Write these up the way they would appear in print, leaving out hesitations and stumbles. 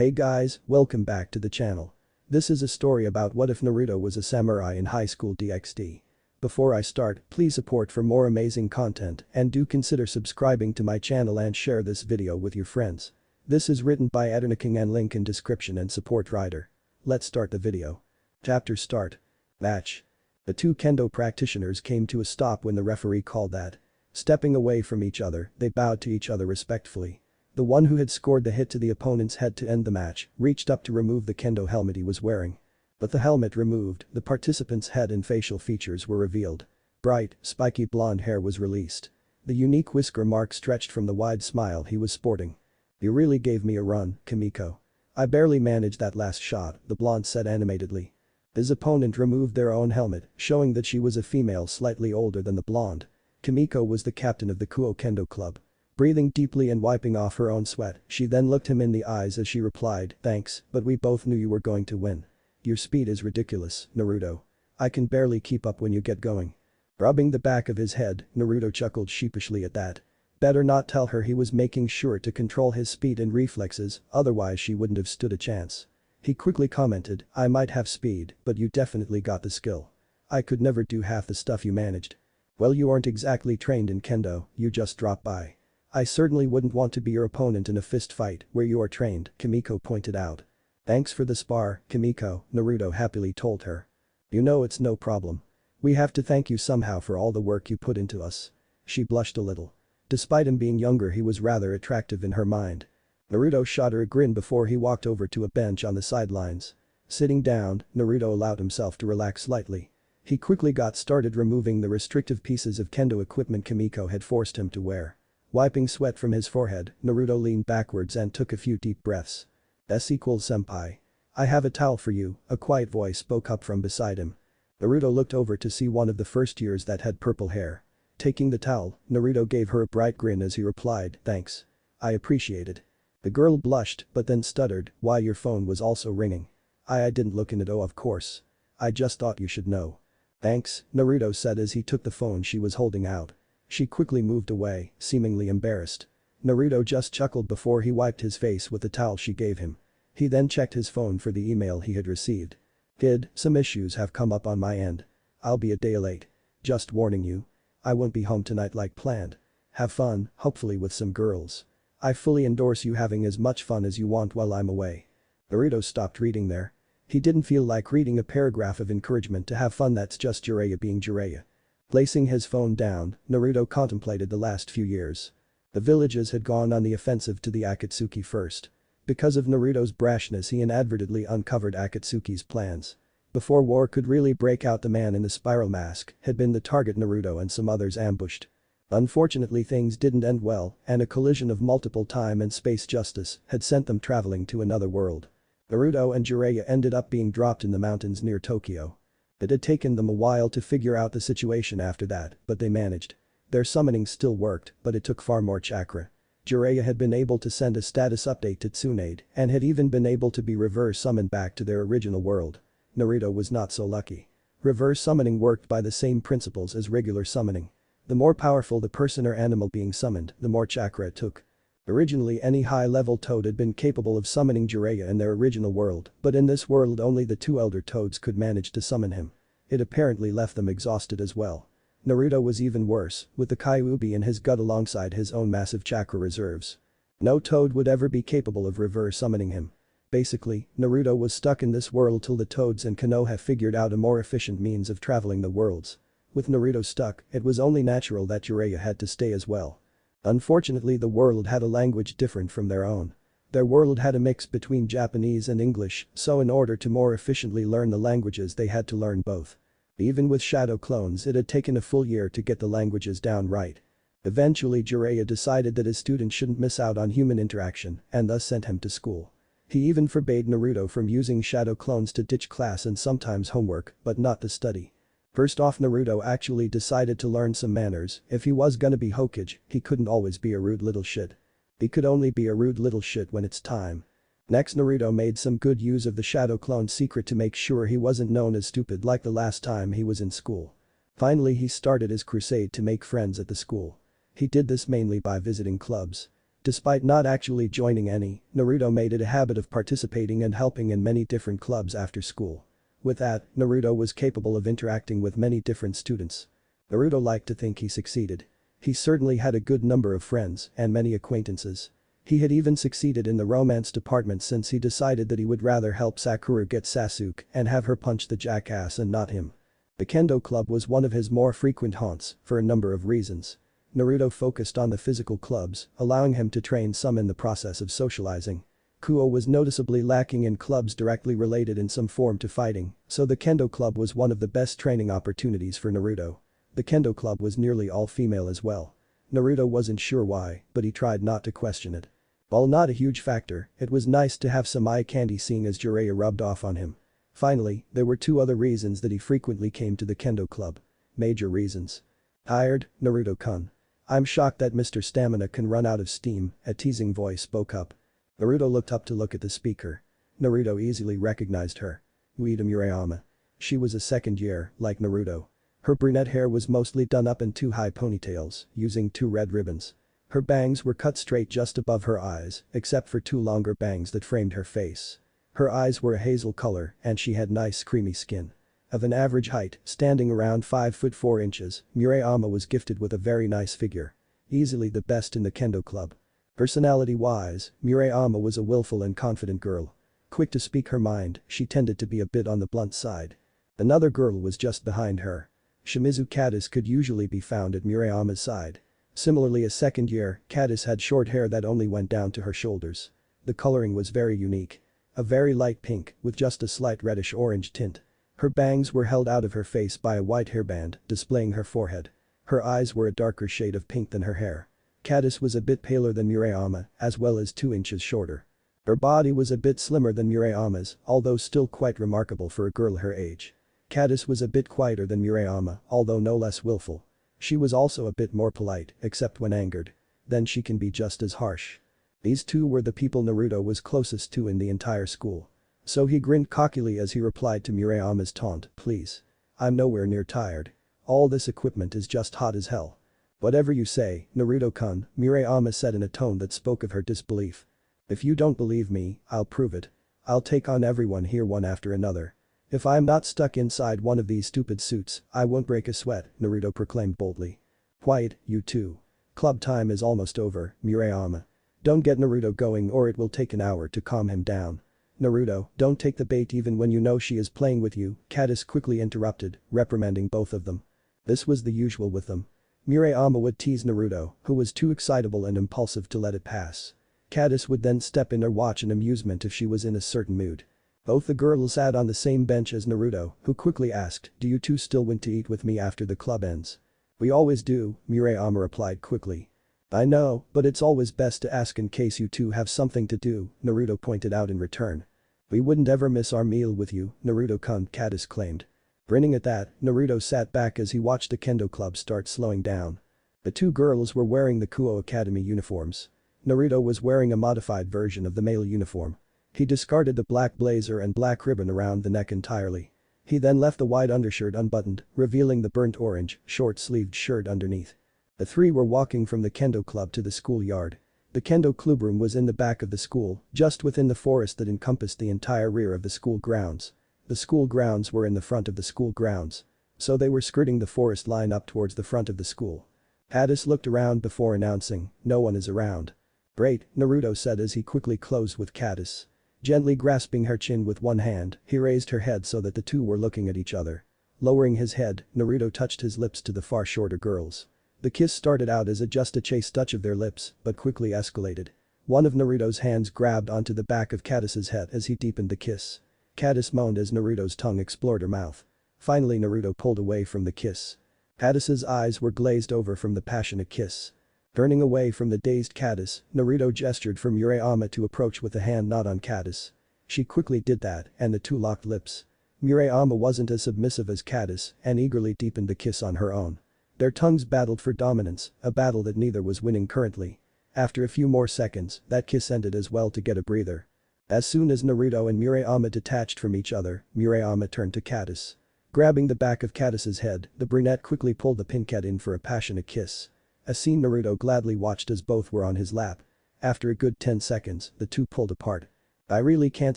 Hey guys, welcome back to the channel. This is a story about what if Naruto was a samurai in high school DxD. Before I start, please support for more amazing content and do consider subscribing to my channel and share this video with your friends. This is written by EternalKing and link in description and support writer. Let's start the video. Chapter start. Match. The two kendo practitioners came to a stop when the referee called that. Stepping away from each other, they bowed to each other respectfully. The one who had scored the hit to the opponent's head to end the match reached up to remove the kendo helmet he was wearing. But the helmet removed, the participant's head and facial features were revealed. Bright, spiky blonde hair was released. The unique whisker mark stretched from the wide smile he was sporting. "You really gave me a run, Kimiko. I barely managed that last shot," the blonde said animatedly. His opponent removed their own helmet, showing that she was a female slightly older than the blonde. Kimiko was the captain of the Kuo Kendo Club. Breathing deeply and wiping off her own sweat, she then looked him in the eyes as she replied, "Thanks, but we both knew you were going to win. Your speed is ridiculous, Naruto. I can barely keep up when you get going." Rubbing the back of his head, Naruto chuckled sheepishly at that. Better not tell her he was making sure to control his speed and reflexes, otherwise she wouldn't have stood a chance. He quickly commented, "I might have speed, but you definitely got the skill. I could never do half the stuff you managed." "Well, you aren't exactly trained in kendo, you just dropped by. I certainly wouldn't want to be your opponent in a fist fight where you are trained," Kimiko pointed out. "Thanks for the spar, Kimiko," Naruto happily told her. "You know it's no problem. We have to thank you somehow for all the work you put into us." She blushed a little. Despite him being younger, he was rather attractive in her mind. Naruto shot her a grin before he walked over to a bench on the sidelines. Sitting down, Naruto allowed himself to relax slightly. He quickly got started removing the restrictive pieces of kendo equipment Kimiko had forced him to wear. Wiping sweat from his forehead, Naruto leaned backwards and took a few deep breaths. "Senpai. I have a towel for you," a quiet voice spoke up from beside him. Naruto looked over to see one of the first years that had purple hair. Taking the towel, Naruto gave her a bright grin as he replied, "Thanks. I appreciate it." The girl blushed but then stuttered, "Why, your phone was also ringing." I didn't look in it. "Oh, of course. I just thought you should know." "Thanks," Naruto said as he took the phone she was holding out. She quickly moved away, seemingly embarrassed. Naruto just chuckled before he wiped his face with the towel she gave him. He then checked his phone for the email he had received. "Kid, some issues have come up on my end. I'll be a day late. Just warning you. I won't be home tonight like planned. Have fun, hopefully with some girls. I fully endorse you having as much fun as you want while I'm away." Naruto stopped reading there. He didn't feel like reading a paragraph of encouragement to have fun that's just Jiraiya being Jiraiya. Placing his phone down, Naruto contemplated the last few years. The villages had gone on the offensive to the Akatsuki first. Because of Naruto's brashness, he inadvertently uncovered Akatsuki's plans. Before war could really break out, the man in the spiral mask had been the target Naruto and some others ambushed. Unfortunately, things didn't end well, and a collision of multiple time and space justice had sent them traveling to another world. Naruto and Jiraiya ended up being dropped in the mountains near Tokyo. It had taken them a while to figure out the situation after that, but they managed. Their summoning still worked, but it took far more chakra. Jiraiya had been able to send a status update to Tsunade and had even been able to be reverse summoned back to their original world. Naruto was not so lucky. Reverse summoning worked by the same principles as regular summoning. The more powerful the person or animal being summoned, the more chakra it took. Originally, any high-level toad had been capable of summoning Jiraiya in their original world, but in this world only the two elder toads could manage to summon him. It apparently left them exhausted as well. Naruto was even worse, with the Kyuubi in his gut alongside his own massive chakra reserves. No toad would ever be capable of reverse summoning him. Basically, Naruto was stuck in this world till the toads and Konoha figured out a more efficient means of traveling the worlds. With Naruto stuck, it was only natural that Jiraiya had to stay as well. Unfortunately, the world had a language different from their own. Their world had a mix between Japanese and English, so in order to more efficiently learn the languages they had to learn both. Even with shadow clones, it had taken a full year to get the languages down right. Eventually, Jiraiya decided that his students shouldn't miss out on human interaction and thus sent him to school. He even forbade Naruto from using shadow clones to ditch class and sometimes homework, but not to study. First off, Naruto actually decided to learn some manners. If he was gonna be Hokage, he couldn't always be a rude little shit. He could only be a rude little shit when it's time. Next, Naruto made some good use of the shadow clone secret to make sure he wasn't known as stupid like the last time he was in school. Finally, he started his crusade to make friends at the school. He did this mainly by visiting clubs. Despite not actually joining any, Naruto made it a habit of participating and helping in many different clubs after school. With that, Naruto was capable of interacting with many different students. Naruto liked to think he succeeded. He certainly had a good number of friends and many acquaintances. He had even succeeded in the romance department since he decided that he would rather help Sakura get Sasuke and have her punch the jackass and not him. The Kendo Club was one of his more frequent haunts for a number of reasons. Naruto focused on the physical clubs, allowing him to train some in the process of socializing. Kuo was noticeably lacking in clubs directly related in some form to fighting, so the Kendo Club was one of the best training opportunities for Naruto. The Kendo Club was nearly all female as well. Naruto wasn't sure why, but he tried not to question it. While not a huge factor, it was nice to have some eye candy seeing as Jiraiya rubbed off on him. Finally, there were two other reasons that he frequently came to the Kendo Club. Major reasons. Tired, Naruto-kun. I'm shocked that Mr. Stamina can run out of steam, a teasing voice spoke up. Naruto looked up to look at the speaker. Naruto easily recognized her. Ueda Murayama. She was a second year, like Naruto. Her brunette hair was mostly done up in two high ponytails, using two red ribbons. Her bangs were cut straight just above her eyes, except for two longer bangs that framed her face. Her eyes were a hazel color and she had nice creamy skin. Of an average height, standing around 5 foot 4 inches, Murayama was gifted with a very nice figure. Easily the best in the Kendo Club. Personality-wise, Murayama was a willful and confident girl. Quick to speak her mind, she tended to be a bit on the blunt side. Another girl was just behind her. Shimizu Caddis could usually be found at Murayama's side. Similarly, a second year, Caddis had short hair that only went down to her shoulders. The coloring was very unique. A very light pink with just a slight reddish-orange tint. Her bangs were held out of her face by a white hairband, displaying her forehead. Her eyes were a darker shade of pink than her hair. Caddis was a bit paler than Murayama, as well as 2 inches shorter. Her body was a bit slimmer than Murayama's, although still quite remarkable for a girl her age. Caddis was a bit quieter than Murayama, although no less willful. She was also a bit more polite, except when angered. Then she can be just as harsh. These two were the people Naruto was closest to in the entire school. So he grinned cockily as he replied to Murayama's taunt, please. I'm nowhere near tired. All this equipment is just hot as hell. Whatever you say, Naruto-kun, Murayama said in a tone that spoke of her disbelief. If you don't believe me, I'll prove it. I'll take on everyone here one after another. If I'm not stuck inside one of these stupid suits, I won't break a sweat, Naruto proclaimed boldly. Quiet, you two. Club time is almost over, Murayama. Don't get Naruto going or it will take an hour to calm him down. Naruto, don't take the bait even when you know she is playing with you, Caddis quickly interrupted, reprimanding both of them. This was the usual with them. Murayama would tease Naruto, who was too excitable and impulsive to let it pass. Caddis would then step in or watch in amusement if she was in a certain mood. Both the girls sat on the same bench as Naruto, who quickly asked, do you two still want to eat with me after the club ends? We always do, Murayama replied quickly. I know, but it's always best to ask in case you two have something to do, Naruto pointed out in return. We wouldn't ever miss our meal with you, Naruto-kun, Caddis claimed. Grinning at that, Naruto sat back as he watched the Kendo Club start slowing down. The two girls were wearing the Kuo Academy uniforms. Naruto was wearing a modified version of the male uniform. He discarded the black blazer and black ribbon around the neck entirely. He then left the white undershirt unbuttoned, revealing the burnt orange, short-sleeved shirt underneath. The three were walking from the Kendo Club to the schoolyard. The Kendo Clubroom was in the back of the school, just within the forest that encompassed the entire rear of the school grounds. The school grounds were in the front of the school grounds. So they were skirting the forest line up towards the front of the school. Caddis looked around before announcing, no one is around. Great, Naruto said as he quickly closed with Caddis. Gently grasping her chin with one hand, he raised her head so that the two were looking at each other. Lowering his head, Naruto touched his lips to the far shorter girls. The kiss started out as just a chaste touch of their lips, but quickly escalated. One of Naruto's hands grabbed onto the back of Caddis's head as he deepened the kiss. Caddis moaned as Naruto's tongue explored her mouth. Finally Naruto pulled away from the kiss. Caddis's eyes were glazed over from the passionate kiss. Turning away from the dazed Caddis, Naruto gestured for Murayama to approach with a hand not on Caddis. She quickly did that and the two locked lips. Murayama wasn't as submissive as Caddis and eagerly deepened the kiss on her own. Their tongues battled for dominance, a battle that neither was winning currently. After a few more seconds, that kiss ended as well to get a breather. As soon as Naruto and Murayama detached from each other, Murayama turned to Caddis. Grabbing the back of Caddis's head, the brunette quickly pulled the pinkette in for a passionate kiss. A scene Naruto gladly watched as both were on his lap. After a good 10 seconds, the two pulled apart. I really can't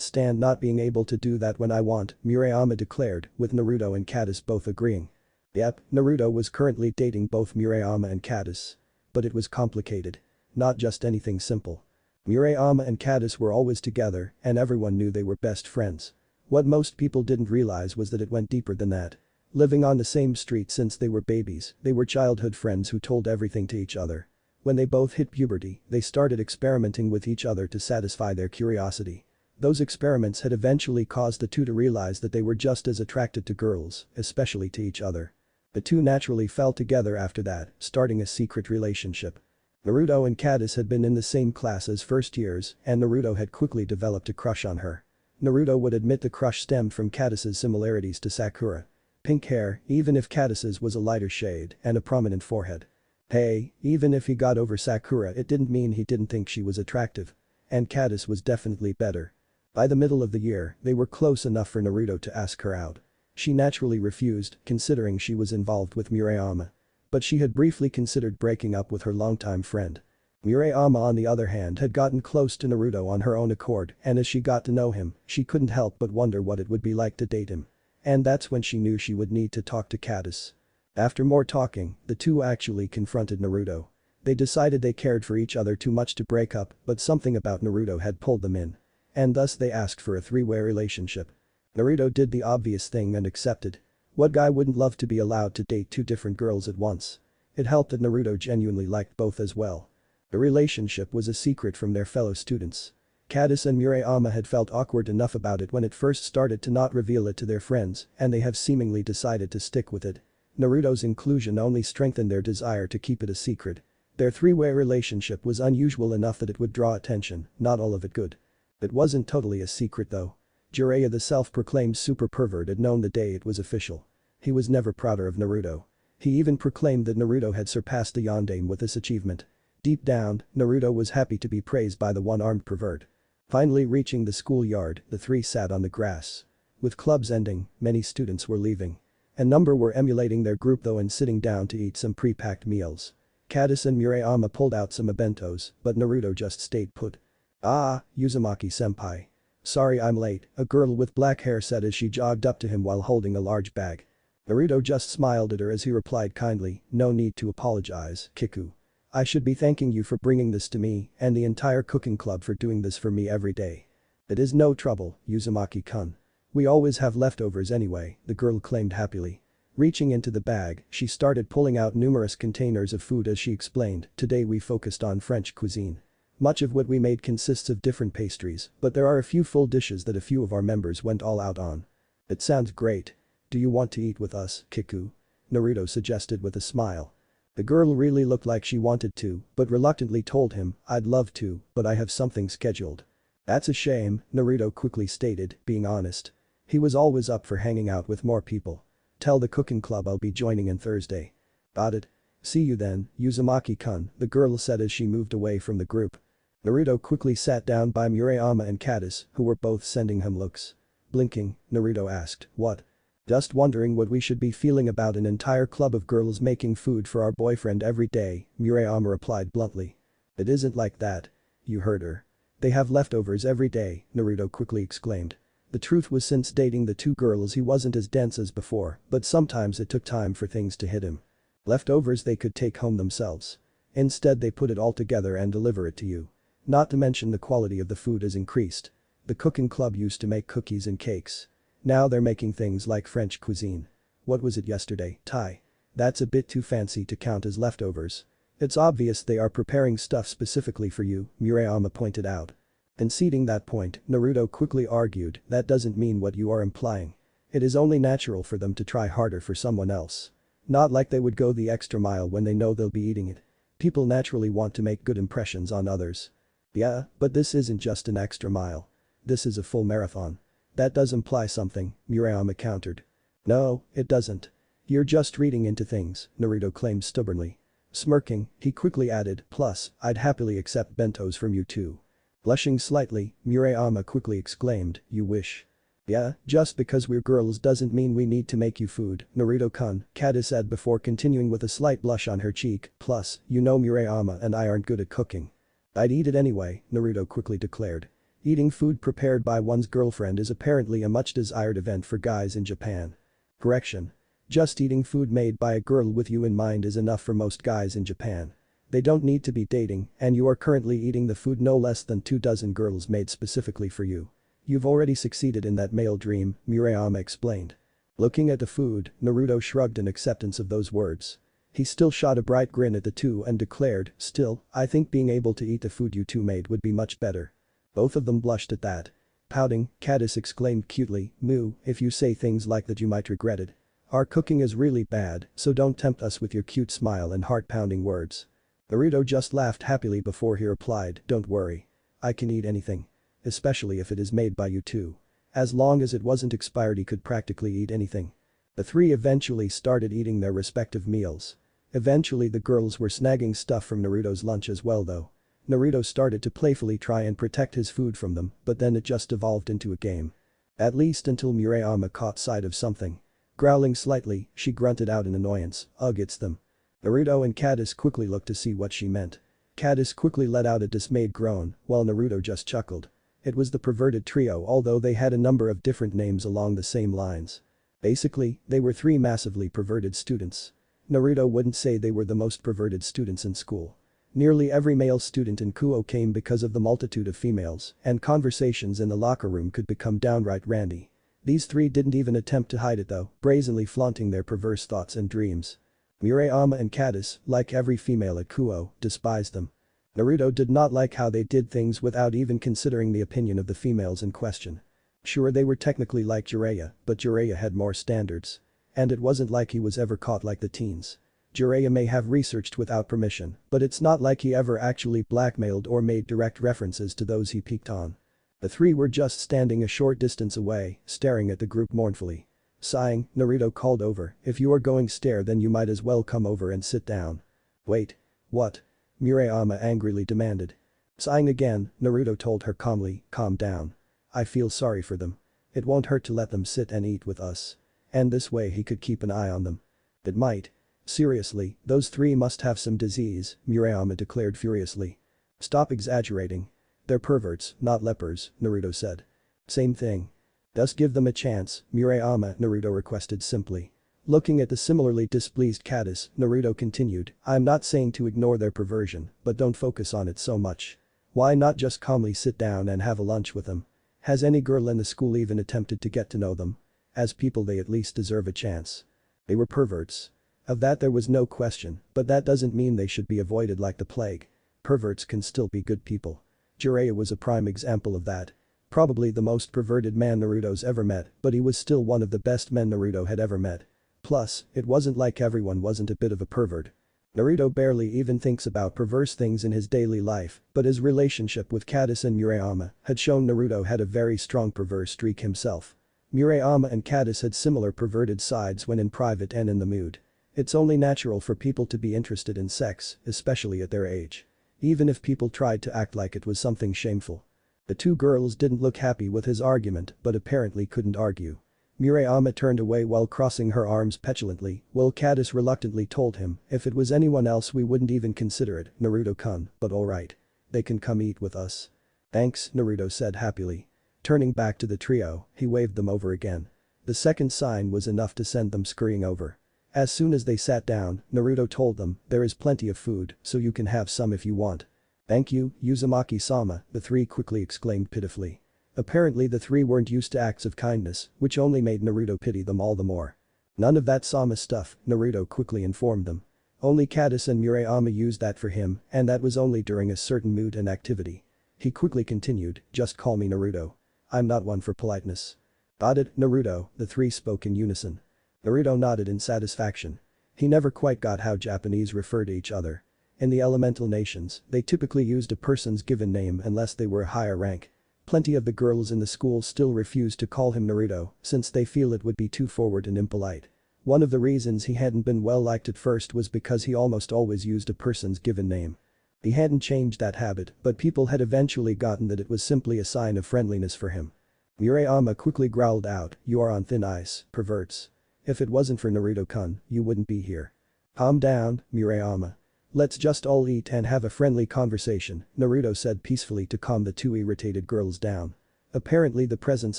stand not being able to do that when I want, Murayama declared, with Naruto and Catus both agreeing. Yep, Naruto was currently dating both Murayama and Catus. But it was complicated. Not just anything simple. Murayama and Catus were always together, and everyone knew they were best friends. What most people didn't realize was that it went deeper than that. Living on the same street since they were babies, they were childhood friends who told everything to each other. When they both hit puberty, they started experimenting with each other to satisfy their curiosity. Those experiments had eventually caused the two to realize that they were just as attracted to girls, especially to each other. The two naturally fell together after that, starting a secret relationship. Naruto and Catus had been in the same class as first years, and Naruto had quickly developed a crush on her. Naruto would admit the crush stemmed from Catus's similarities to Sakura. Pink hair, even if Catus's was a lighter shade, and a prominent forehead. Hey, even if he got over Sakura, it didn't mean he didn't think she was attractive. And Catus was definitely better. By the middle of the year, they were close enough for Naruto to ask her out. She naturally refused, considering she was involved with Murayama. But she had briefly considered breaking up with her longtime friend. Murayama on the other hand had gotten close to Naruto on her own accord, and as she got to know him, she couldn't help but wonder what it would be like to date him. And that's when she knew she would need to talk to Catus. After more talking, the two actually confronted Naruto. They decided they cared for each other too much to break up, but something about Naruto had pulled them in. And thus they asked for a three-way relationship. Naruto did the obvious thing and accepted. What guy wouldn't love to be allowed to date two different girls at once? It helped that Naruto genuinely liked both as well. The relationship was a secret from their fellow students. Catus and Murayama had felt awkward enough about it when it first started to not reveal it to their friends, and they have seemingly decided to stick with it. Naruto's inclusion only strengthened their desire to keep it a secret. Their three-way relationship was unusual enough that it would draw attention, not all of it good. It wasn't totally a secret though. Jiraiya, the self-proclaimed super pervert, had known the day it was official. He was never prouder of Naruto. He even proclaimed that Naruto had surpassed the Yondaime with this achievement. Deep down, Naruto was happy to be praised by the one-armed pervert. Finally reaching the schoolyard, the three sat on the grass. With clubs ending, many students were leaving. A number were emulating their group though and sitting down to eat some pre-packed meals. Catus and Murayama pulled out some bentos, but Naruto just stayed put. "Ah, Uzumaki-senpai. Sorry I'm late," a girl with black hair said as she jogged up to him while holding a large bag. Naruto just smiled at her as he replied kindly, "No need to apologize, Kiku. I should be thanking you for bringing this to me and the entire cooking club for doing this for me every day." "It is no trouble, Uzumaki-kun. We always have leftovers anyway," the girl claimed happily. Reaching into the bag, she started pulling out numerous containers of food as she explained, "Today we focused on French cuisine. Much of what we made consists of different pastries, but there are a few full dishes that a few of our members went all out on." "It sounds great. Do you want to eat with us, Kiku?" Naruto suggested with a smile. The girl really looked like she wanted to, but reluctantly told him, "I'd love to, but I have something scheduled." "That's a shame," Naruto quickly stated, being honest. He was always up for hanging out with more people. "Tell the cooking club I'll be joining in Thursday." "Got it. See you then, Uzumaki-kun," the girl said as she moved away from the group. Naruto quickly sat down by Murayama and Catus, who were both sending him looks. Blinking, Naruto asked, "What?" "Just wondering what we should be feeling about an entire club of girls making food for our boyfriend every day," Murayama replied bluntly. "It isn't like that. You heard her. They have leftovers every day," Naruto quickly exclaimed. The truth was, since dating the two girls he wasn't as dense as before, but sometimes it took time for things to hit him. Leftovers they could take home themselves. Instead they put it all together and deliver it to you. Not to mention the quality of the food has increased. The cooking club used to make cookies and cakes. Now they're making things like French cuisine. What was it yesterday, Thai? That's a bit too fancy to count as leftovers. It's obvious they are preparing stuff specifically for you, Murayama pointed out. Conceding that point, Naruto quickly argued, "That doesn't mean what you are implying. It is only natural for them to try harder for someone else. Not like they would go the extra mile when they know they'll be eating it. People naturally want to make good impressions on others." "Yeah, but this isn't just an extra mile. This is a full marathon." "That does imply something," Murayama countered. "No, it doesn't. You're just reading into things," Naruto claimed stubbornly. Smirking, he quickly added, "Plus, I'd happily accept bentos from you too." Blushing slightly, Murayama quickly exclaimed, "You wish?" "Yeah, just because we're girls doesn't mean we need to make you food, Naruto-kun," Catus said before continuing with a slight blush on her cheek, "Plus, you know Murayama and I aren't good at cooking." I'd eat it anyway, Naruto quickly declared. Eating food prepared by one's girlfriend is apparently a much desired event for guys in Japan. Correction. Just eating food made by a girl with you in mind is enough for most guys in Japan. They don't need to be dating, and you are currently eating the food no less than 24 girls made specifically for you. You've already succeeded in that male dream, Murayama explained. Looking at the food, Naruto shrugged in acceptance of those words. He still shot a bright grin at the two and declared, still, I think being able to eat the food you two made would be much better. Both of them blushed at that. Pouting, Caddis exclaimed cutely, Moo, if you say things like that you might regret it. Our cooking is really bad, so don't tempt us with your cute smile and heart-pounding words. Naruto just laughed happily before he replied, don't worry. I can eat anything. Especially if it is made by you two. As long as it wasn't expired he could practically eat anything. The three eventually started eating their respective meals. Eventually the girls were snagging stuff from Naruto's lunch as well though. Naruto started to playfully try and protect his food from them, but then it just evolved into a game. At least until Murayama caught sight of something. Growling slightly, she grunted out in annoyance, ugh it's them. Naruto and Caddis quickly looked to see what she meant. Caddis quickly let out a dismayed groan, while Naruto just chuckled. It was the perverted trio although they had a number of different names along the same lines. Basically, they were three massively perverted students. Naruto wouldn't say they were the most perverted students in school. Nearly every male student in Kuo came because of the multitude of females, and conversations in the locker room could become downright randy. These three didn't even attempt to hide it though, brazenly flaunting their perverse thoughts and dreams. Murayama and Caddis, like every female at Kuo, despised them. Naruto did not like how they did things without even considering the opinion of the females in question. Sure they were technically like Jiraiya, but Jiraiya had more standards. And it wasn't like he was ever caught like the teens. Jiraiya may have researched without permission, but it's not like he ever actually blackmailed or made direct references to those he peeked on. The three were just standing a short distance away, staring at the group mournfully. Sighing, Naruto called over, if you are going stare then you might as well come over and sit down. Wait. What? Murayama angrily demanded. Sighing again, Naruto told her calmly, calm down. I feel sorry for them. It won't hurt to let them sit and eat with us. And this way he could keep an eye on them. It might. Seriously, those three must have some disease, Murayama declared furiously. Stop exaggerating. They're perverts, not lepers, Naruto said. Same thing. Just give them a chance, Murayama, Naruto requested simply. Looking at the similarly displeased Caddis, Naruto continued, I'm not saying to ignore their perversion, but don't focus on it so much. Why not just calmly sit down and have a lunch with them? Has any girl in the school even attempted to get to know them? As people they at least deserve a chance. They were perverts. Of that there was no question, but that doesn't mean they should be avoided like the plague. Perverts can still be good people. Jiraiya was a prime example of that. Probably the most perverted man Naruto's ever met, but he was still one of the best men Naruto had ever met. Plus, it wasn't like everyone wasn't a bit of a pervert. Naruto barely even thinks about perverse things in his daily life, but his relationship with Caddis and Murayama had shown Naruto had a very strong perverse streak himself. Murayama and Caddis had similar perverted sides when in private and in the mood. It's only natural for people to be interested in sex, especially at their age. Even if people tried to act like it was something shameful. The two girls didn't look happy with his argument but apparently couldn't argue. Murayama turned away while crossing her arms petulantly, while Caddis reluctantly told him, if it was anyone else we wouldn't even consider it, Naruto-kun, but alright. They can come eat with us. Thanks, Naruto said happily. Turning back to the trio, he waved them over again. The second sign was enough to send them scurrying over. As soon as they sat down, Naruto told them, there is plenty of food, so you can have some if you want. Thank you, Uzumaki-sama, the three quickly exclaimed pitifully. Apparently the three weren't used to acts of kindness, which only made Naruto pity them all the more. None of that Sama stuff, Naruto quickly informed them. Only Caddis and Murayama used that for him, and that was only during a certain mood and activity. He quickly continued, just call me Naruto. I'm not one for politeness. Got it, Naruto, the three spoke in unison. Naruto nodded in satisfaction. He never quite got how Japanese refer to each other. In the elemental nations, they typically used a person's given name unless they were a higher rank. Plenty of the girls in the school still refused to call him Naruto since they feel it would be too forward and impolite. One of the reasons he hadn't been well liked at first was because he almost always used a person's given name. He hadn't changed that habit, but people had eventually gotten that it was simply a sign of friendliness for him. Murayama quickly growled out, you are on thin ice, perverts. If it wasn't for Naruto-kun, you wouldn't be here. Calm down, Murayama. Let's just all eat and have a friendly conversation, Naruto said peacefully to calm the two irritated girls down. Apparently the presence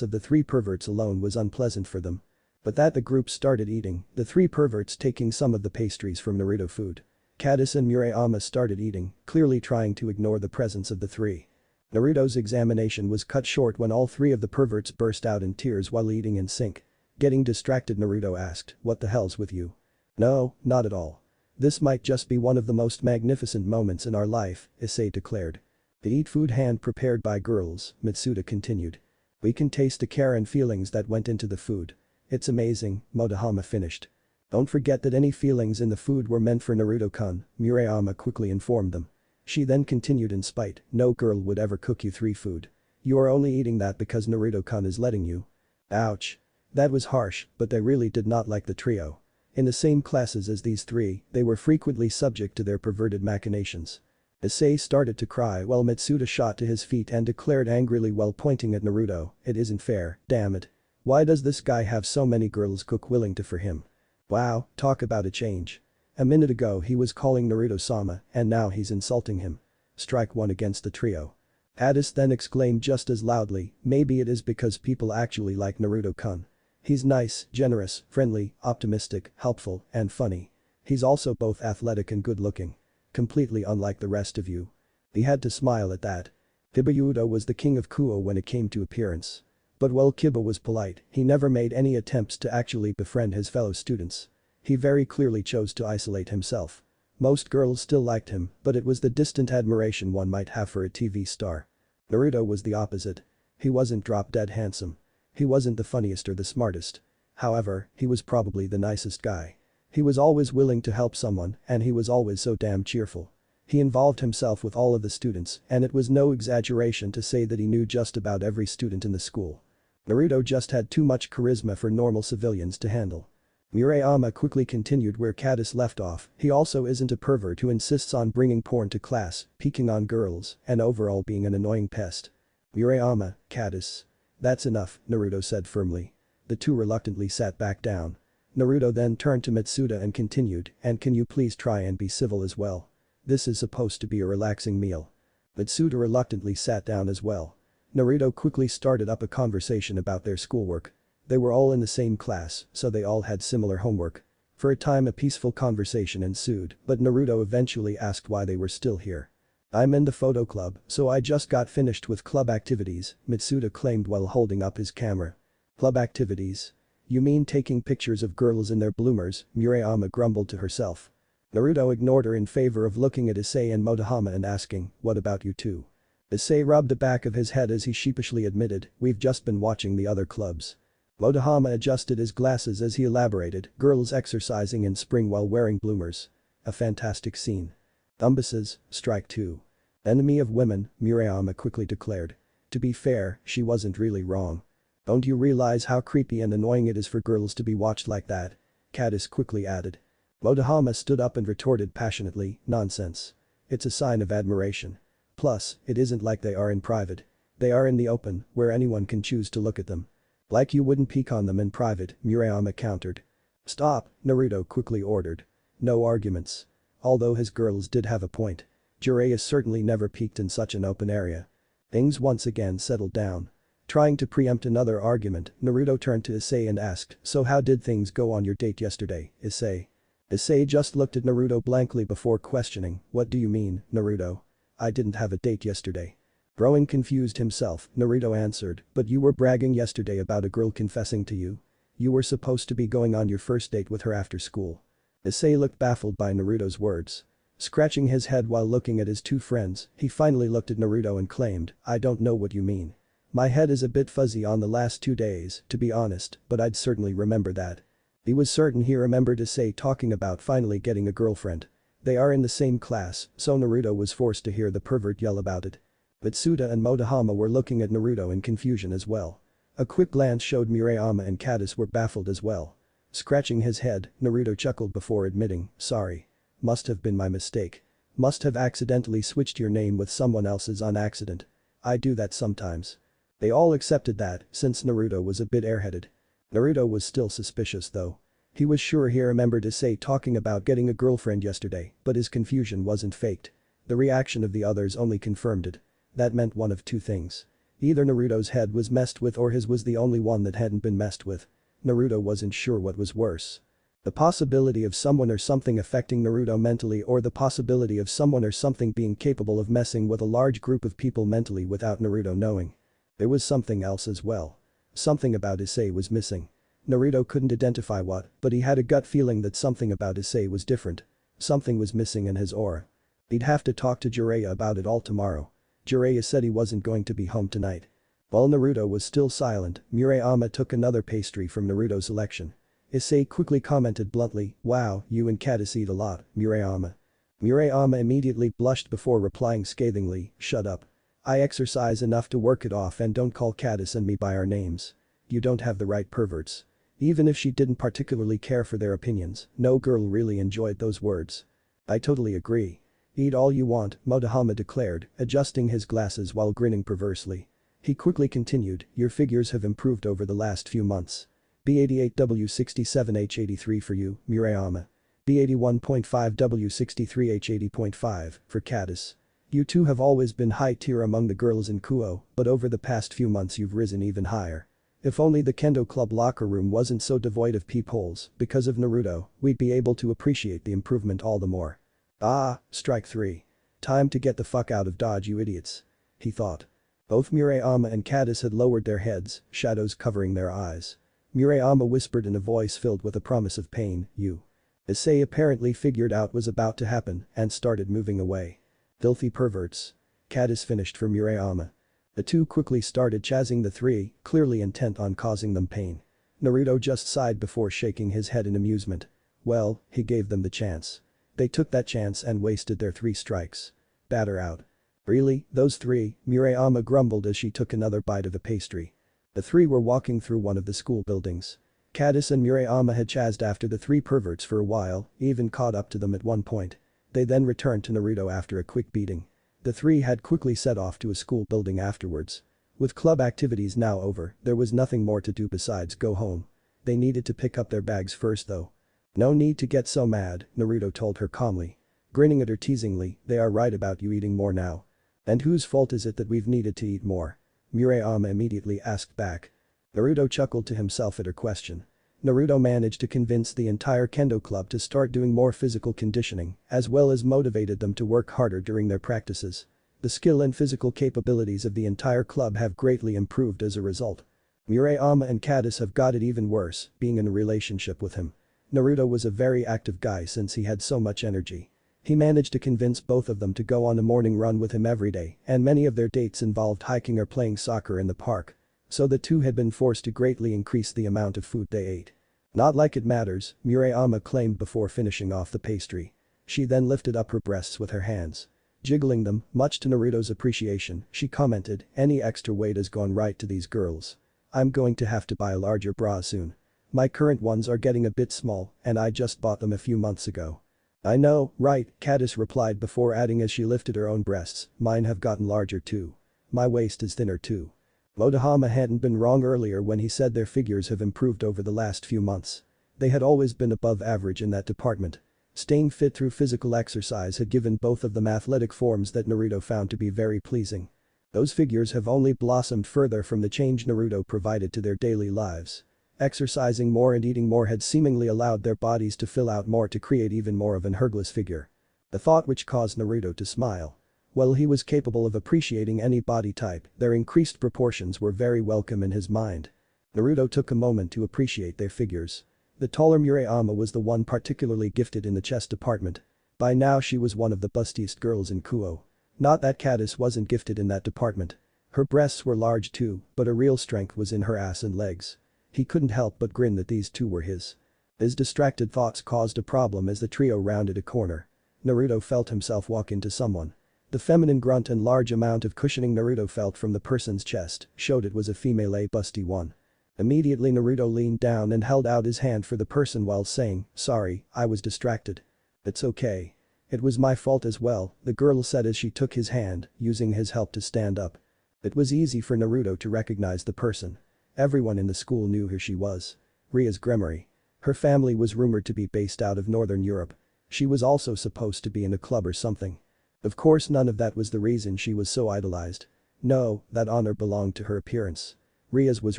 of the three perverts alone was unpleasant for them. But that the group started eating, the three perverts taking some of the pastries from Naruto food. Cadis and Murayama started eating, clearly trying to ignore the presence of the three. Naruto's examination was cut short when all three of the perverts burst out in tears while eating in sync. Getting distracted, Naruto asked, "What the hell's with you?" "No, not at all. This might just be one of the most magnificent moments in our life," Issei declared. "They eat food hand prepared by girls," Mitsuda continued. "We can taste the care and feelings that went into the food. It's amazing," Motohama finished. "Don't forget that any feelings in the food were meant for Naruto-kun," Murayama quickly informed them. She then continued, "In spite, no girl would ever cook you three food. You are only eating that because Naruto-kun is letting you." Ouch. That was harsh, but they really did not like the trio. In the same classes as these three, they were frequently subject to their perverted machinations. Issei started to cry while Mitsuda shot to his feet and declared angrily while pointing at Naruto, "It isn't fair, damn it. Why does this guy have so many girls cook willing to for him? Wow, talk about a change. A minute ago he was calling Naruto-sama and now he's insulting him. Strike one against the trio." Addis then exclaimed just as loudly, "Maybe it is because people actually like Naruto-kun. He's nice, generous, friendly, optimistic, helpful, and funny. He's also both athletic and good-looking. Completely unlike the rest of you." He had to smile at that. Kibayudo was the king of Kuo when it came to appearance. But while Kiba was polite, he never made any attempts to actually befriend his fellow students. He very clearly chose to isolate himself. Most girls still liked him, but it was the distant admiration one might have for a TV star. Naruto was the opposite. He wasn't drop-dead handsome. He wasn't the funniest or the smartest. However, he was probably the nicest guy. He was always willing to help someone and he was always so damn cheerful. He involved himself with all of the students and it was no exaggeration to say that he knew just about every student in the school. Naruto just had too much charisma for normal civilians to handle. Murayama quickly continued where Cadis left off, he also isn't a pervert who insists on bringing porn to class, peeking on girls, and overall being an annoying pest. Murayama, Cadis. That's enough, Naruto said firmly. The two reluctantly sat back down. Naruto then turned to Mitsuda and continued, "And can you please try and be civil as well? This is supposed to be a relaxing meal." Mitsuda reluctantly sat down as well. Naruto quickly started up a conversation about their schoolwork. They were all in the same class, so they all had similar homework. For a time a peaceful conversation ensued, but Naruto eventually asked why they were still here. "I'm in the photo club, so I just got finished with club activities," Mitsuda claimed while holding up his camera. "Club activities? You mean taking pictures of girls in their bloomers?" Murayama grumbled to herself. Naruto ignored her in favor of looking at Issei and Motohama and asking, "What about you two?" Issei rubbed the back of his head as he sheepishly admitted, "We've just been watching the other clubs." Motohama adjusted his glasses as he elaborated, "Girls exercising in spring while wearing bloomers. A fantastic scene. Thumbuses, strike two. Enemy of women," Murayama quickly declared. To be fair, she wasn't really wrong. "Don't you realize how creepy and annoying it is for girls to be watched like that?" Cadis quickly added. Motohama stood up and retorted passionately, "Nonsense. It's a sign of admiration. Plus, it isn't like they are in private. They are in the open, where anyone can choose to look at them." "Like you wouldn't peek on them in private," Murayama countered. "Stop," Naruto quickly ordered. No arguments. Although his girls did have a point. Jiraiya certainly never peeked in such an open area. Things once again settled down. Trying to preempt another argument, Naruto turned to Issei and asked, "So how did things go on your date yesterday, Issei?" Issei just looked at Naruto blankly before questioning, "What do you mean, Naruto? I didn't have a date yesterday." Growing confused himself, Naruto answered, "But you were bragging yesterday about a girl confessing to you. You were supposed to be going on your first date with her after school." Issei looked baffled by Naruto's words. Scratching his head while looking at his two friends, he finally looked at Naruto and claimed, "I don't know what you mean. My head is a bit fuzzy on the last 2 days, to be honest, but I'd certainly remember that." He was certain he remembered Issei talking about finally getting a girlfriend. They are in the same class, so Naruto was forced to hear the pervert yell about it. Mitsuda and Motohama were looking at Naruto in confusion as well. A quick glance showed Murayama and Cadis were baffled as well. Scratching his head, Naruto chuckled before admitting, "Sorry. Must have been my mistake. Must have accidentally switched your name with someone else's on accident. I do that sometimes." They all accepted that, since Naruto was a bit airheaded. Naruto was still suspicious though. He was sure he remembered Issei talking about getting a girlfriend yesterday, but his confusion wasn't faked. The reaction of the others only confirmed it. That meant one of two things. Either Naruto's head was messed with or his was the only one that hadn't been messed with. Naruto wasn't sure what was worse. The possibility of someone or something affecting Naruto mentally, or the possibility of someone or something being capable of messing with a large group of people mentally without Naruto knowing. There was something else as well. Something about Issei was missing. Naruto couldn't identify what, but he had a gut feeling that something about Issei was different. Something was missing in his aura. He'd have to talk to Jiraiya about it all tomorrow. Jiraiya said he wasn't going to be home tonight. While Naruto was still silent, Murayama took another pastry from Naruto's selection. Issei quickly commented bluntly, "Wow, you and Caddis eat a lot, Murayama." Murayama immediately blushed before replying scathingly, "Shut up. I exercise enough to work it off, and don't call Caddis and me by our names. You don't have the right perverts." Even if she didn't particularly care for their opinions, no girl really enjoyed those words. "I totally agree. Eat all you want," Motohama declared, adjusting his glasses while grinning perversely. He quickly continued, "Your figures have improved over the last few months. B88W67H83 for you, Murayama. B81.5W63H80.5 for Caddis. You two have always been high tier among the girls in Kuo, but over the past few months you've risen even higher. If only the Kendo Club locker room wasn't so devoid of peepholes, because of Naruto, we'd be able to appreciate the improvement all the more." "Ah, strike 3. Time to get the fuck out of Dodge, you idiots," he thought. Both Murayama and Caddis had lowered their heads, shadows covering their eyes. Murayama whispered in a voice filled with a promise of pain, "You." Issei apparently figured out what was about to happen and started moving away. "Filthy perverts." Caddis finished for Murayama. The two quickly started chasing the three, clearly intent on causing them pain. Naruto just sighed before shaking his head in amusement. Well, he gave them the chance. They took that chance and wasted their 3 strikes. "Batter out." "Really, those 3, Murayama grumbled as she took another bite of a pastry. The 3 were walking through one of the school buildings. Caddis and Murayama had chased after the 3 perverts for a while, even caught up to them at one point. They then returned to Naruto after a quick beating. The 3 had quickly set off to a school building afterwards. With club activities now over, there was nothing more to do besides go home. They needed to pick up their bags first though. "No need to get so mad," Naruto told her calmly. Grinning at her teasingly, "They are right about you eating more now. And whose fault is it that we've needed to eat more?" Murayama immediately asked back. Naruto chuckled to himself at her question. Naruto managed to convince the entire Kendo club to start doing more physical conditioning, as well as motivated them to work harder during their practices. The skill and physical capabilities of the entire club have greatly improved as a result. Murayama and Caddis have got it even worse, being in a relationship with him. Naruto was a very active guy since he had so much energy. He managed to convince both of them to go on a morning run with him every day, and many of their dates involved hiking or playing soccer in the park. So the two had been forced to greatly increase the amount of food they ate. "Not like it matters," Murayama claimed before finishing off the pastry. She then lifted up her breasts with her hands. Jiggling them, much to Naruto's appreciation, she commented, "Any extra weight has gone right to these girls. I'm going to have to buy a larger bra soon. My current ones are getting a bit small, and I just bought them a few months ago." "I know, right," Caddis replied before adding as she lifted her own breasts, "Mine have gotten larger too. My waist is thinner too." Motohama hadn't been wrong earlier when he said their figures have improved over the last few months. They had always been above average in that department. Staying fit through physical exercise had given both of them athletic forms that Naruto found to be very pleasing. Those figures have only blossomed further from the change Naruto provided to their daily lives. Exercising more and eating more had seemingly allowed their bodies to fill out more to create even more of an Hercules figure. The thought which caused Naruto to smile. While he was capable of appreciating any body type, their increased proportions were very welcome in his mind. Naruto took a moment to appreciate their figures. The taller Murayama was the one particularly gifted in the chest department. By now she was one of the bustiest girls in Kuo. Not that Caddis wasn't gifted in that department. Her breasts were large too, but her real strength was in her ass and legs. He couldn't help but grin that these two were his. His distracted thoughts caused a problem as the trio rounded a corner. Naruto felt himself walk into someone. The feminine grunt and large amount of cushioning Naruto felt from the person's chest showed it was a female busty one. Immediately Naruto leaned down and held out his hand for the person while saying, "Sorry, I was distracted." "It's okay. It was my fault as well," the girl said as she took his hand, using his help to stand up. It was easy for Naruto to recognize the person. Everyone in the school knew who she was. Ria's Gremory. Her family was rumored to be based out of Northern Europe. She was also supposed to be in a club or something. Of course none of that was the reason she was so idolized. No, that honor belonged to her appearance. Ria's was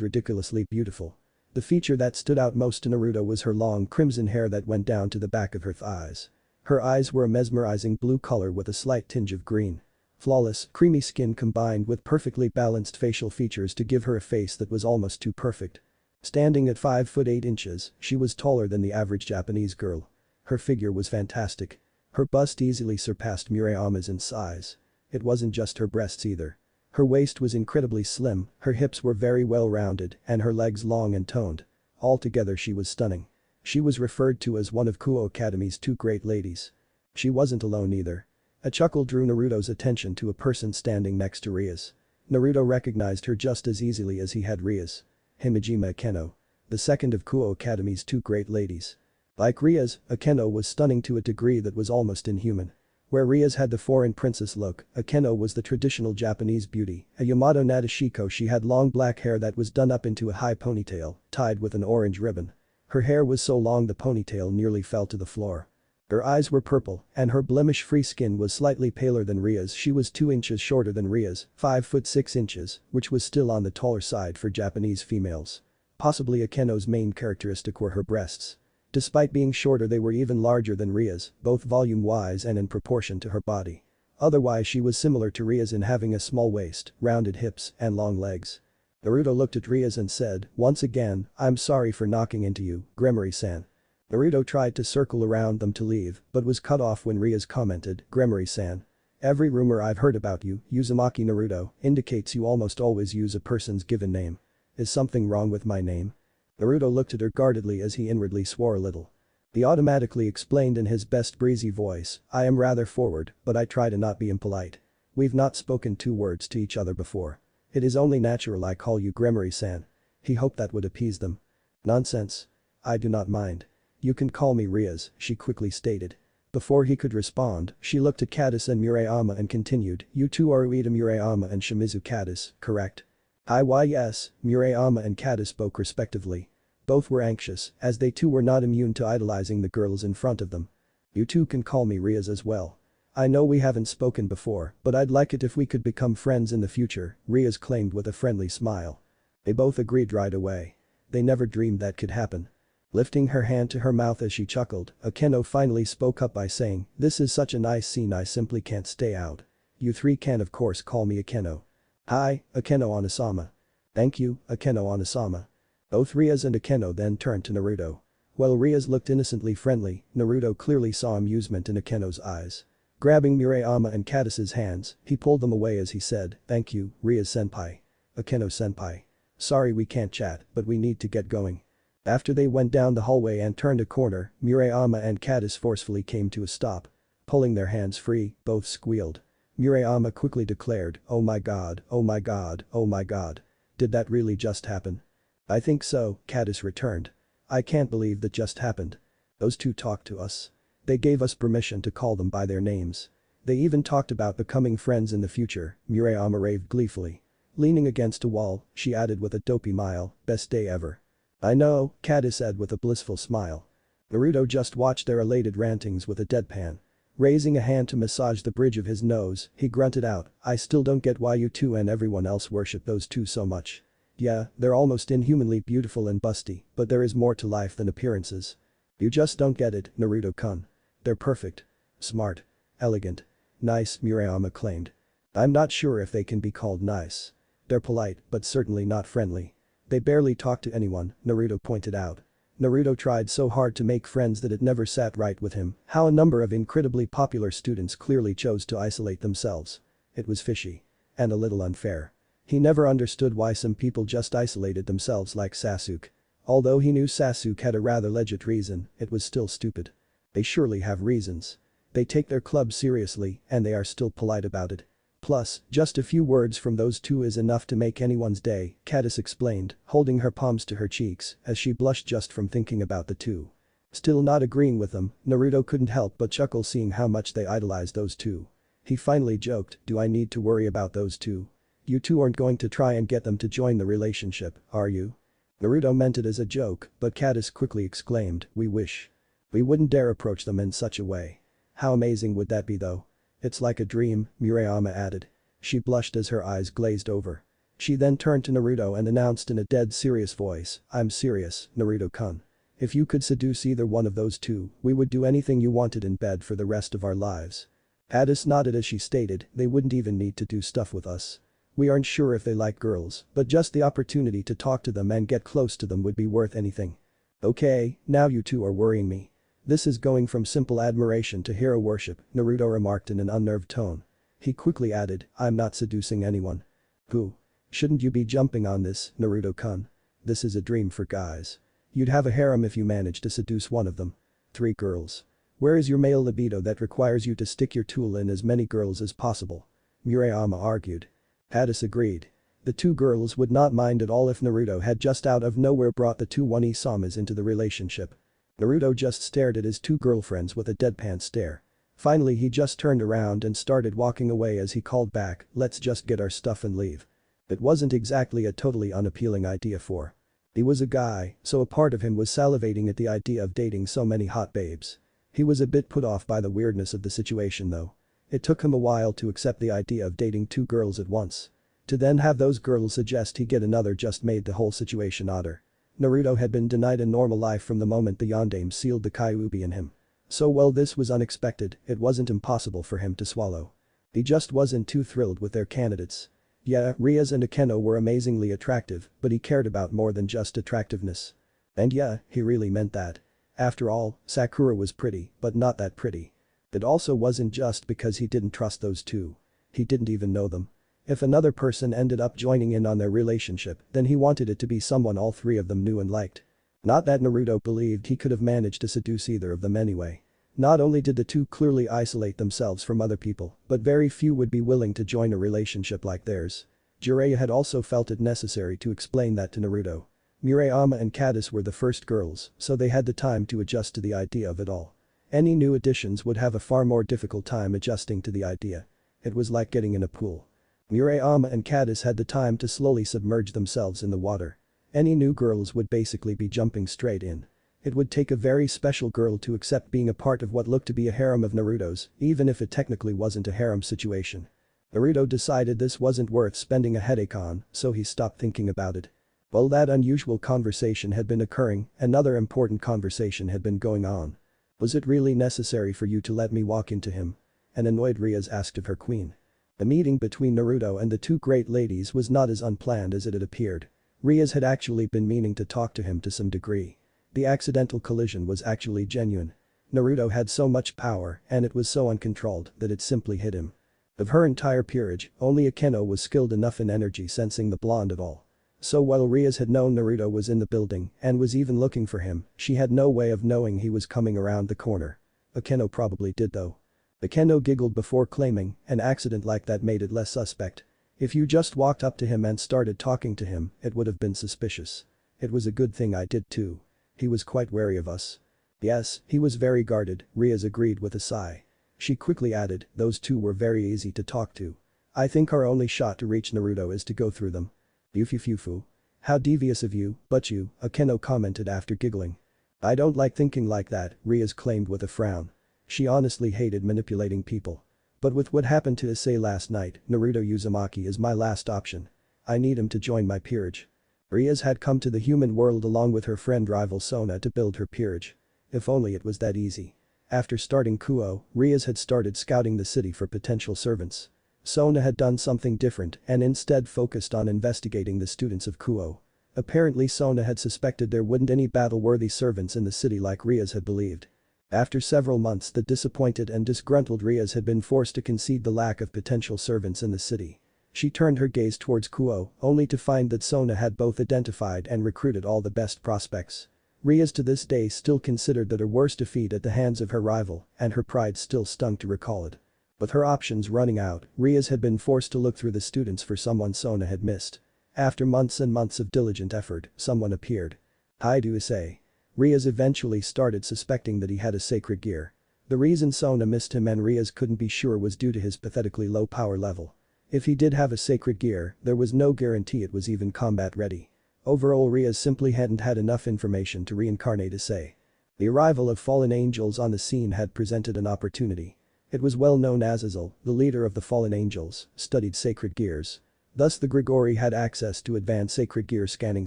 ridiculously beautiful. The feature that stood out most to Naruto was her long crimson hair that went down to the back of her thighs. Her eyes were a mesmerizing blue color with a slight tinge of green. Flawless, creamy skin combined with perfectly balanced facial features to give her a face that was almost too perfect. Standing at 5 foot 8 inches, she was taller than the average Japanese girl. Her figure was fantastic. Her bust easily surpassed Murayama's in size. It wasn't just her breasts either. Her waist was incredibly slim, her hips were very well rounded, and her legs long and toned. Altogether she was stunning. She was referred to as one of Kuo Academy's 2 great ladies. She wasn't alone either. A chuckle drew Naruto's attention to a person standing next to Ria's. Naruto recognized her just as easily as he had Ria's. Himejima Akeno. The second of Kuo Academy's 2 great ladies. Like Ria's, Akeno was stunning to a degree that was almost inhuman. Where Ria's had the foreign princess look, Akeno was the traditional Japanese beauty. A Yamato Nadeshiko, she had long black hair that was done up into a high ponytail, tied with an orange ribbon. Her hair was so long the ponytail nearly fell to the floor. Her eyes were purple, and her blemish-free skin was slightly paler than Ria's. She was 2 inches shorter than Ria's, 5 foot 6 inches, which was still on the taller side for Japanese females. Possibly Akeno's main characteristic were her breasts. Despite being shorter, they were even larger than Ria's, both volume-wise and in proportion to her body. Otherwise she was similar to Ria's in having a small waist, rounded hips, and long legs. Naruto looked at Ria's and said, "Once again, I'm sorry for knocking into you, Gremory-san." Naruto tried to circle around them to leave, but was cut off when Ria's commented, "Gremory-san. Every rumor I've heard about you, Uzumaki Naruto, indicates you almost always use a person's given name. Is something wrong with my name?" Naruto looked at her guardedly as he inwardly swore a little. He automatically explained in his best breezy voice, "I am rather forward, but I try to not be impolite. We've not spoken 2 words to each other before. It is only natural I call you Gremory-san." He hoped that would appease them. "Nonsense. I do not mind. You can call me Ria's," she quickly stated. Before he could respond, she looked at Caddis and Murayama and continued, "You 2 are Ueda Murayama and Shimizu Caddis, correct?" Yes, Murayama and Caddis spoke respectively. Both were anxious, as they too were not immune to idolizing the girls in front of them. "You 2 can call me Ria's as well. I know we haven't spoken before, but I'd like it if we could become friends in the future," Ria's claimed with a friendly smile. They both agreed right away. They never dreamed that could happen. Lifting her hand to her mouth as she chuckled, Akeno finally spoke up by saying, "This is such a nice scene, I simply can't stay out. You 3 can of course call me Akeno." "Hi, Akeno Onasama." "Thank you, Akeno Onasama." Both Ria's and Akeno then turned to Naruto. While Ria's looked innocently friendly, Naruto clearly saw amusement in Akeno's eyes. Grabbing Murayama and Caddis's hands, he pulled them away as he said, "Thank you, Ria-senpai. Akeno-senpai. Sorry we can't chat, but we need to get going." After they went down the hallway and turned a corner, Murayama and Caddis forcefully came to a stop. Pulling their hands free, both squealed. Murayama quickly declared, "Oh my god, oh my god, oh my god. Did that really just happen?" "I think so," Caddis returned. "I can't believe that just happened. Those 2 talked to us. They gave us permission to call them by their names. They even talked about becoming friends in the future," Murayama raved gleefully. Leaning against a wall, she added with a dopey smile, "Best day ever." "I know," Caddis said with a blissful smile. Naruto just watched their elated rantings with a deadpan. Raising a hand to massage the bridge of his nose, he grunted out, "I still don't get why you 2 and everyone else worship those 2 so much. Yeah, they're almost inhumanly beautiful and busty, but there is more to life than appearances. You just don't get it, Naruto-kun. They're perfect. Smart. Elegant. Nice," Murayama claimed. "I'm not sure if they can be called nice. They're polite, but certainly not friendly. They barely talk to anyone," Naruto pointed out. Naruto tried so hard to make friends that it never sat right with him, how a number of incredibly popular students clearly chose to isolate themselves. It was fishy. And a little unfair. He never understood why some people just isolated themselves like Sasuke. Although he knew Sasuke had a rather legit reason, it was still stupid. They surely have reasons. They take their club seriously and they are still polite about it. Plus, just a few words from those 2 is enough to make anyone's day, Caddis explained, holding her palms to her cheeks as she blushed just from thinking about the 2. Still not agreeing with them, Naruto couldn't help but chuckle seeing how much they idolized those 2. He finally joked, "Do I need to worry about those 2? You 2 aren't going to try and get them to join the relationship, are you?" Naruto meant it as a joke, but Caddis quickly exclaimed, we wish. We wouldn't dare approach them in such a way. How amazing would that be though? It's like a dream, Murayama added. She blushed as her eyes glazed over. She then turned to Naruto and announced in a dead serious voice, I'm serious, Naruto-kun. If you could seduce either one of those two, we would do anything you wanted in bed for the rest of our lives. Caddis nodded as she stated, they wouldn't even need to do stuff with us. We aren't sure if they like girls, but just the opportunity to talk to them and get close to them would be worth anything. Okay, now you two are worrying me. This is going from simple admiration to hero worship, Naruto remarked in an unnerved tone. He quickly added, I'm not seducing anyone. Pooh. Shouldn't you be jumping on this, Naruto-kun? This is a dream for guys. You'd have a harem if you managed to seduce one of them. 3 girls. Where is your male libido that requires you to stick your tool in as many girls as possible? Murayama argued. Caddis agreed. The 2 girls would not mind at all if Naruto had just out of nowhere brought the 2 one-isamas into the relationship. Naruto just stared at his 2 girlfriends with a deadpan stare. Finally he just turned around and started walking away as he called back, let's just get our stuff and leave. It wasn't exactly a totally unappealing idea for. He was a guy, so a part of him was salivating at the idea of dating so many hot babes. He was a bit put off by the weirdness of the situation though. It took him a while to accept the idea of dating 2 girls at once. To then have those girls suggest he get another just made the whole situation odder. Naruto had been denied a normal life from the moment the Yondaime sealed the Kyuubi in him. So while this was unexpected, it wasn't impossible for him to swallow. He just wasn't too thrilled with their candidates. Yeah, Rias and Akeno were amazingly attractive, but he cared about more than just attractiveness. And yeah, he really meant that. After all, Sakura was pretty, but not that pretty. It also wasn't just because he didn't trust those 2. He didn't even know them. If another person ended up joining in on their relationship, then he wanted it to be someone all 3 of them knew and liked. Not that Naruto believed he could have managed to seduce either of them anyway. Not only did the 2 clearly isolate themselves from other people, but very few would be willing to join a relationship like theirs. Jiraiya had also felt it necessary to explain that to Naruto. Murayama and Caddis were the first girls, so they had the time to adjust to the idea of it all. Any new additions would have a far more difficult time adjusting to the idea. It was like getting in a pool. Murayama and Caddis had the time to slowly submerge themselves in the water. Any new girls would basically be jumping straight in. It would take a very special girl to accept being a part of what looked to be a harem of Naruto's, even if it technically wasn't a harem situation. Naruto decided this wasn't worth spending a headache on, so he stopped thinking about it. While that unusual conversation had been occurring, another important conversation had been going on. Was it really necessary for you to let me walk into him? An annoyed Rias asked of her queen. The meeting between Naruto and the 2 great ladies was not as unplanned as it had appeared. Rias had actually been meaning to talk to him to some degree. The accidental collision was actually genuine. Naruto had so much power and it was so uncontrolled that it simply hit him. Of her entire peerage, only Akeno was skilled enough in energy sensing the blonde at all. So while Rias had known Naruto was in the building and was even looking for him, she had no way of knowing he was coming around the corner. Akeno probably did though. Akeno giggled before claiming, an accident like that made it less suspect. If you just walked up to him and started talking to him, it would have been suspicious. It was a good thing I did too. He was quite wary of us. Yes, he was very guarded, Rias agreed with a sigh. She quickly added, those 2 were very easy to talk to. I think our only shot to reach Naruto is to go through them. Yufufufu. How devious of you, but you, Akeno commented after giggling. I don't like thinking like that, Rias claimed with a frown. She honestly hated manipulating people. But with what happened to Issei last night, Naruto Uzumaki is my last option. I need him to join my peerage. Rias had come to the human world along with her friend rival Sona to build her peerage. If only it was that easy. After starting Kuo, Rias had started scouting the city for potential servants. Sona had done something different and instead focused on investigating the students of Kuo. Apparently Sona had suspected there wouldn't any battle-worthy servants in the city like Rias had believed. After several months the disappointed and disgruntled Rias had been forced to concede the lack of potential servants in the city. She turned her gaze towards Kuo, only to find that Sona had both identified and recruited all the best prospects. Rias to this day still considered that her worst defeat at the hands of her rival, and her pride still stung to recall it. With her options running out, Rias had been forced to look through the students for someone Sona had missed. After months and months of diligent effort, someone appeared. Hi do Issei. Rias eventually started suspecting that he had a sacred gear. The reason Sona missed him and Rias couldn't be sure was due to his pathetically low power level. If he did have a sacred gear, there was no guarantee it was even combat ready. Overall, Ria simply hadn't had enough information to reincarnate Issei. The arrival of fallen angels on the scene had presented an opportunity. It was well known Azazel, the leader of the fallen angels, studied sacred gears. Thus the Grigori had access to advanced sacred gear scanning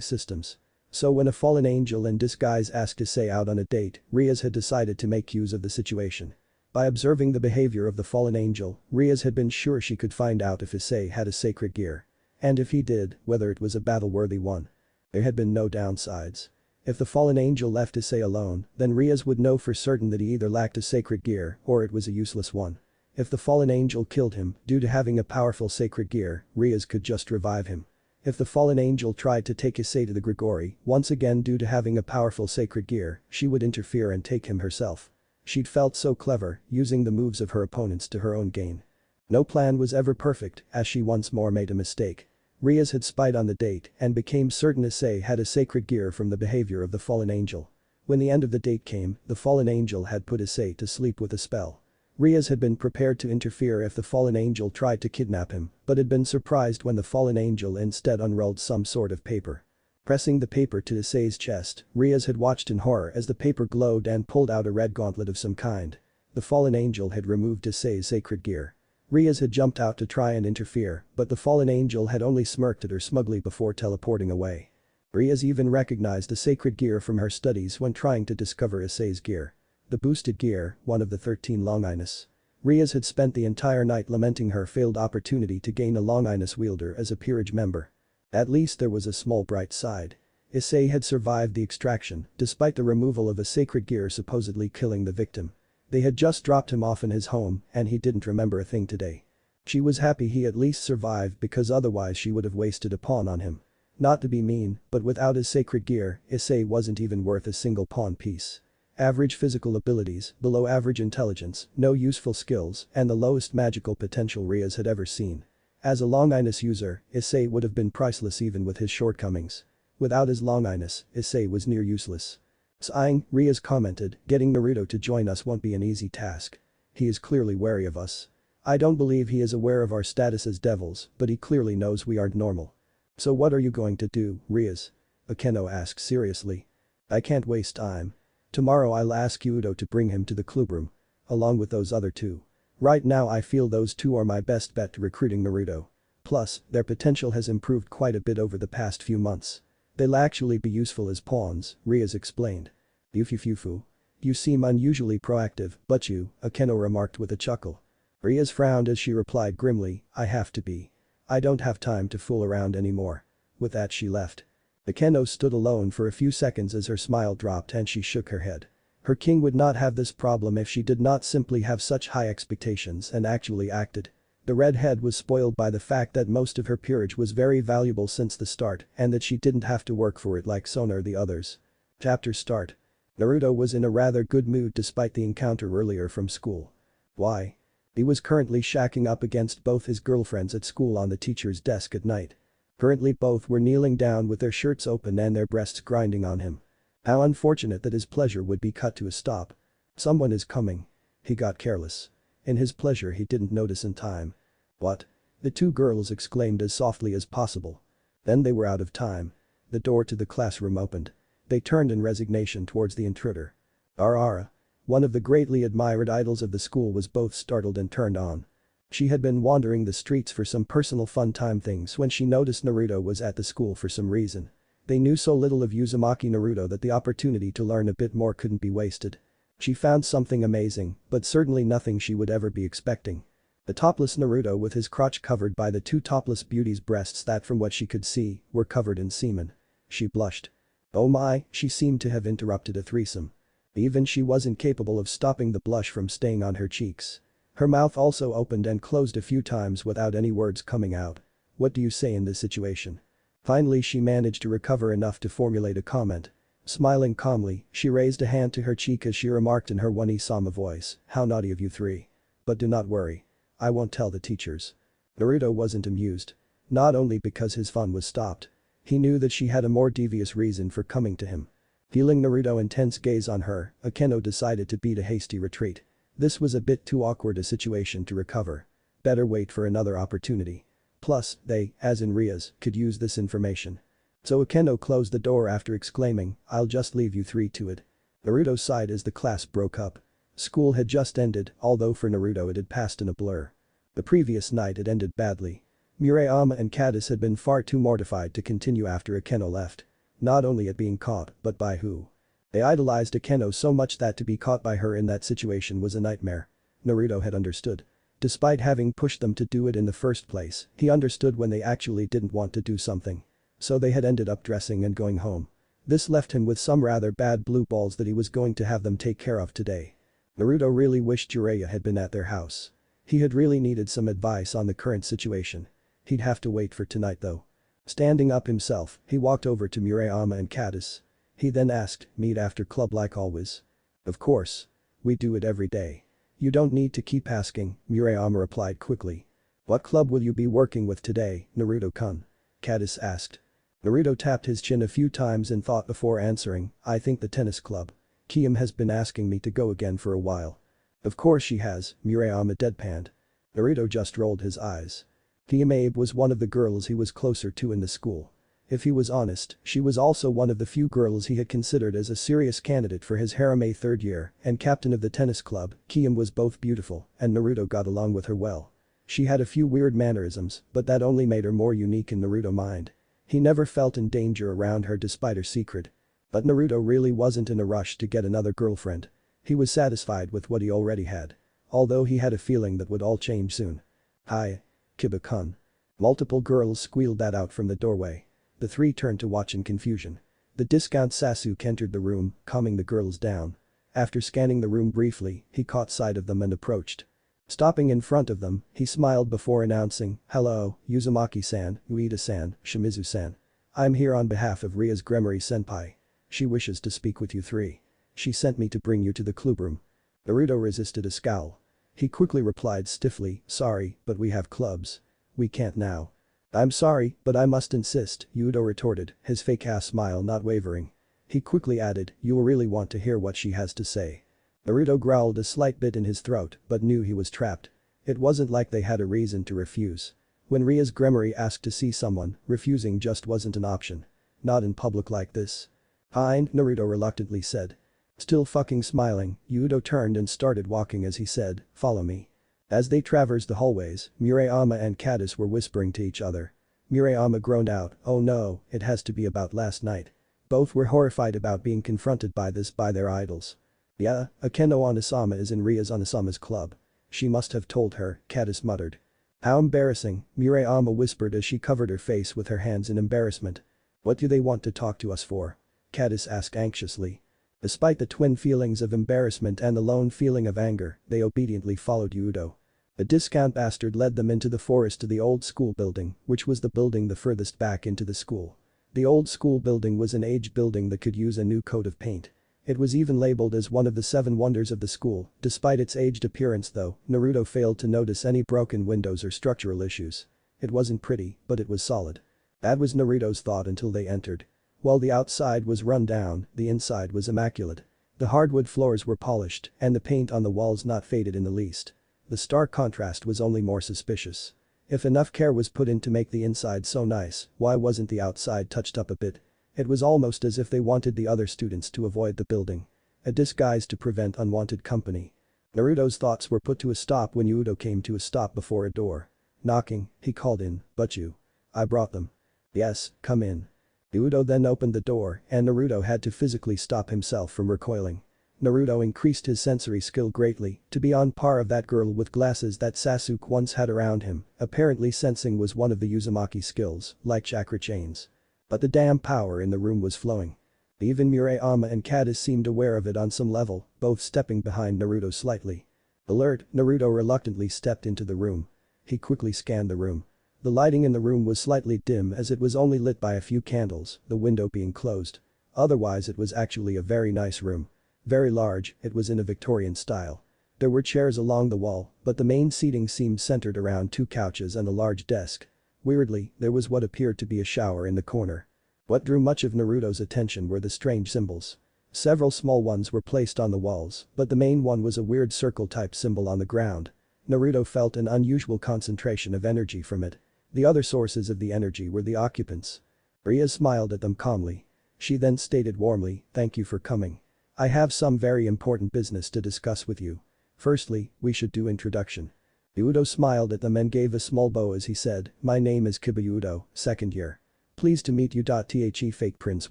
systems. So when a fallen angel in disguise asked Issei out on a date, Riaz had decided to make use of the situation. By observing the behavior of the fallen angel, Riaz had been sure she could find out if Issei had a sacred gear. And if he did, whether it was a battle-worthy one. There had been no downsides. If the fallen angel left Issei alone, then Riaz would know for certain that he either lacked a sacred gear or it was a useless one. If the fallen angel killed him due to having a powerful sacred gear, Riaz could just revive him. If the fallen angel tried to take Issei to the Grigori, once again due to having a powerful sacred gear, she would interfere and take him herself. She'd felt so clever, using the moves of her opponents to her own gain. No plan was ever perfect, as she once more made a mistake. Riaz had spied on the date and became certain Issei had a sacred gear from the behavior of the fallen angel. When the end of the date came, the fallen angel had put Issei to sleep with a spell. Riaz had been prepared to interfere if the fallen angel tried to kidnap him, but had been surprised when the fallen angel instead unrolled some sort of paper. Pressing the paper to Issei's chest, Riaz had watched in horror as the paper glowed and pulled out a red gauntlet of some kind. The fallen angel had removed Issei's sacred gear. Riaz had jumped out to try and interfere, but the fallen angel had only smirked at her smugly before teleporting away. Riaz even recognized the sacred gear from her studies when trying to discover Issei's gear. The boosted gear, one of the 13 Longinus. Riaz had spent the entire night lamenting her failed opportunity to gain a Longinus wielder as a peerage member. At least there was a small bright side. Issei had survived the extraction, despite the removal of a sacred gear supposedly killing the victim. They had just dropped him off in his home and he didn't remember a thing today. She was happy he at least survived because otherwise she would have wasted a pawn on him. Not to be mean, but without his sacred gear, Issei wasn't even worth a single pawn piece. Average physical abilities, below average intelligence, no useful skills, and the lowest magical potential Riaz had ever seen. As a Longinus user, Issei would have been priceless even with his shortcomings. Without his Longinus, Issei was near useless. Sighing, Riaz commented, getting Naruto to join us won't be an easy task. He is clearly wary of us. I don't believe he is aware of our status as devils, but he clearly knows we aren't normal. So what are you going to do, Riaz? Akeno asked seriously. I can't waste time. Tomorrow I'll ask Udo to bring him to the clubroom. Along with those other two. Right now I feel those two are my best bet to recruiting Naruto. Plus, their potential has improved quite a bit over the past few months. They'll actually be useful as pawns, Riaz explained. Yufufufu. You seem unusually proactive, but you, Akeno remarked with a chuckle. Riaz frowned as she replied grimly, I have to be. I don't have time to fool around anymore. With that she left. Akeno stood alone for a few seconds as her smile dropped and she shook her head. Her king would not have this problem if she did not simply have such high expectations and actually acted. The redhead was spoiled by the fact that most of her peerage was very valuable since the start and that she didn't have to work for it like Sona or the others. Chapter start. Naruto was in a rather good mood despite the encounter earlier from school. Why? He was currently shacking up against both his girlfriends at school on the teacher's desk at night. Currently both were kneeling down with their shirts open and their breasts grinding on him. How unfortunate that his pleasure would be cut to a stop. Someone is coming. He got careless. In his pleasure he didn't notice in time. What? The two girls exclaimed as softly as possible. Then they were out of time. The door to the classroom opened. They turned in resignation towards the intruder. Ara. One of the greatly admired idols of the school was both startled and turned on. She had been wandering the streets for some personal fun time things when she noticed Naruto was at the school for some reason. They knew so little of Uzumaki Naruto that the opportunity to learn a bit more couldn't be wasted. She found something amazing, but certainly nothing she would ever be expecting. The topless Naruto with his crotch covered by the two topless beauties' breasts that from what she could see, were covered in semen. She blushed. Oh my, she seemed to have interrupted a threesome. Even she wasn't capable of stopping the blush from staying on her cheeks. Her mouth also opened and closed a few times without any words coming out. What do you say in this situation? Finally she managed to recover enough to formulate a comment. Smiling calmly, she raised a hand to her cheek as she remarked in her one-sama voice, how naughty of you three. But do not worry. I won't tell the teachers. Naruto wasn't amused. Not only because his fun was stopped. He knew that she had a more devious reason for coming to him. Feeling Naruto's intense gaze on her, Akeno decided to beat a hasty retreat. This was a bit too awkward a situation to recover. Better wait for another opportunity. Plus, they, as in Riaz, could use this information. So Akeno closed the door after exclaiming, "I'll just leave you three to it." Naruto sighed as the class broke up. School had just ended, although for Naruto it had passed in a blur. The previous night had ended badly. Murayama and Cadis had been far too mortified to continue after Akeno left. Not only at being caught, but by who? They idolized Akeno so much that to be caught by her in that situation was a nightmare. Naruto had understood. Despite having pushed them to do it in the first place, he understood when they actually didn't want to do something. So they had ended up dressing and going home. This left him with some rather bad blue balls that he was going to have them take care of today. Naruto really wished Jiraiya had been at their house. He had really needed some advice on the current situation. He'd have to wait for tonight though. Standing up himself, he walked over to Murayama and Cadis. He then asked, "Meet after club like always?" "Of course. We do it every day." "You don't need to keep asking," Murayama replied quickly. "What club will you be working with today, Naruto-kun?" Cadis asked. Naruto tapped his chin a few times in thought before answering, "I think the tennis club. Kiyomi has been asking me to go again for a while." "Of course she has," Murayama deadpanned. Naruto just rolled his eyes. Kiyomi was one of the girls he was closer to in the school. If he was honest, she was also one of the few girls he had considered as a serious candidate for his harem third year and captain of the tennis club. Kiyomi was both beautiful and Naruto got along with her well. She had a few weird mannerisms, but that only made her more unique in Naruto's mind. He never felt in danger around her despite her secret. But Naruto really wasn't in a rush to get another girlfriend. He was satisfied with what he already had. Although he had a feeling that would all change soon. "Hi. Kiba-kun." Multiple girls squealed that out from the doorway. The three turned to watch in confusion. The discount Sasuke entered the room, calming the girls down. After scanning the room briefly, he caught sight of them and approached. Stopping in front of them, he smiled before announcing, "Hello, Uzumaki-san, Ueda-san, Shimizu-san. I'm here on behalf of Ria's Gremory-senpai. She wishes to speak with you three. She sent me to bring you to the club room." Naruto resisted a scowl. He quickly replied stiffly, "Sorry, but we have clubs. We can't now." "I'm sorry, but I must insist," Udo retorted, his fake-ass smile not wavering. He quickly added, "You'll really want to hear what she has to say." Naruto growled a slight bit in his throat but knew he was trapped. It wasn't like they had a reason to refuse. When Ria's Gremory asked to see someone, refusing just wasn't an option. Not in public like this. "Fine," Naruto reluctantly said. Still fucking smiling, Udo turned and started walking as he said, "Follow me." As they traversed the hallways, Murayama and Cadis were whispering to each other. Murayama groaned out, "Oh no, it has to be about last night." Both were horrified about being confronted by this by their idols. "Yeah, Akeno Onasama is in Ria's Onasama's club. She must have told her," Cadis muttered. "How embarrassing," Murayama whispered as she covered her face with her hands in embarrassment. "What do they want to talk to us for?" Cadis asked anxiously. Despite the twin feelings of embarrassment and the lone feeling of anger, they obediently followed Udo. The discount bastard led them into the forest to the old school building, which was the building the furthest back into the school. The old school building was an aged building that could use a new coat of paint. It was even labeled as one of the 7 wonders of the school. Despite its aged appearance though, Naruto failed to notice any broken windows or structural issues. It wasn't pretty, but it was solid. That was Naruto's thought until they entered. While the outside was run down, the inside was immaculate. The hardwood floors were polished and the paint on the walls not faded in the least. The stark contrast was only more suspicious. If enough care was put in to make the inside so nice, why wasn't the outside touched up a bit? It was almost as if they wanted the other students to avoid the building. A disguise to prevent unwanted company. Naruto's thoughts were put to a stop when Udo came to a stop before a door. Knocking, he called in, "But you. I brought them." "Yes, come in." Udo then opened the door and Naruto had to physically stop himself from recoiling. Naruto increased his sensory skill greatly to be on par of that girl with glasses that Sasuke once had around him. Apparently sensing was one of the Uzumaki skills, like chakra chains. But the damn power in the room was flowing. Even Murayama and Cadis seemed aware of it on some level, both stepping behind Naruto slightly. Alert, Naruto reluctantly stepped into the room. He quickly scanned the room. The lighting in the room was slightly dim as it was only lit by a few candles, the window being closed. Otherwise it was actually a very nice room. Very large, it was in a Victorian style. There were chairs along the wall, but the main seating seemed centered around 2 couches and a large desk. Weirdly, there was what appeared to be a shower in the corner. What drew much of Naruto's attention were the strange symbols. Several small ones were placed on the walls, but the main one was a weird circle-type symbol on the ground. Naruto felt an unusual concentration of energy from it. The other sources of the energy were the occupants. Ria smiled at them calmly. She then stated warmly, "Thank you for coming. I have some very important business to discuss with you. Firstly, we should do introduction." Udo smiled at them and gave a small bow as he said, "My name is Kiba, second year. Pleased to meet you. The fake prince